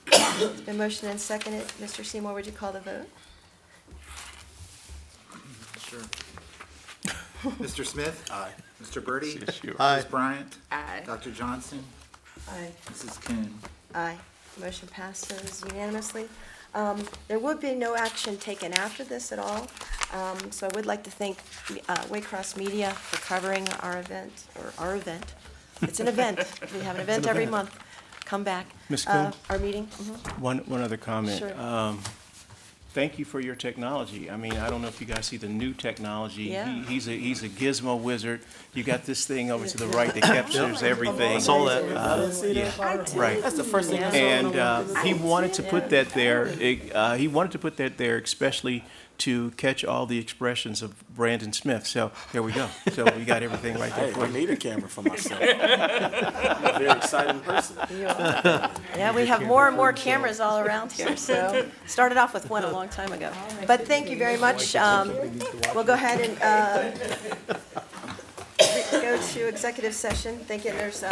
[SPEAKER 1] It's been motioned and seconded. Mr. Seymour, would you call the vote?
[SPEAKER 3] Sure. Mr. Smith?
[SPEAKER 22] Aye.
[SPEAKER 3] Mr. Birdie?
[SPEAKER 4] Yes, you
[SPEAKER 3] Aye. Ms. Bryant?
[SPEAKER 10] Aye.
[SPEAKER 3] Dr. Johnson?
[SPEAKER 2] Aye.
[SPEAKER 3] Mrs. Kuhn?
[SPEAKER 1] Aye. Motion passes unanimously. There would be no action taken after this at all. So I would like to thank Waycross Media for covering our event, or our event. It's an event. We have an event every month. Come back.
[SPEAKER 4] Ms. Kuhn?
[SPEAKER 1] Our meeting. Mhm.
[SPEAKER 4] One other comment.
[SPEAKER 1] Sure.
[SPEAKER 4] Thank you for your technology. I mean, I don't know if you guys see the new technology.
[SPEAKER 1] Yeah.
[SPEAKER 4] He's a gizmo wizard. You got this thing over to the right that captures everything.
[SPEAKER 6] I saw that.
[SPEAKER 4] Yeah, right.
[SPEAKER 22] That's the first thing I saw.
[SPEAKER 4] And he wanted to put that there. He wanted to put that there, especially to catch all the expressions of Brandon Smith. So there we go. So we got everything right there
[SPEAKER 22] Hey,
[SPEAKER 4] for
[SPEAKER 22] I
[SPEAKER 4] you.
[SPEAKER 22] need a camera for myself. I'm a very exciting person.
[SPEAKER 1] Yeah, we have more and more cameras all around here, so started off with one a long time ago. But thank you very much. We'll go ahead and go to executive session. Thank you. There's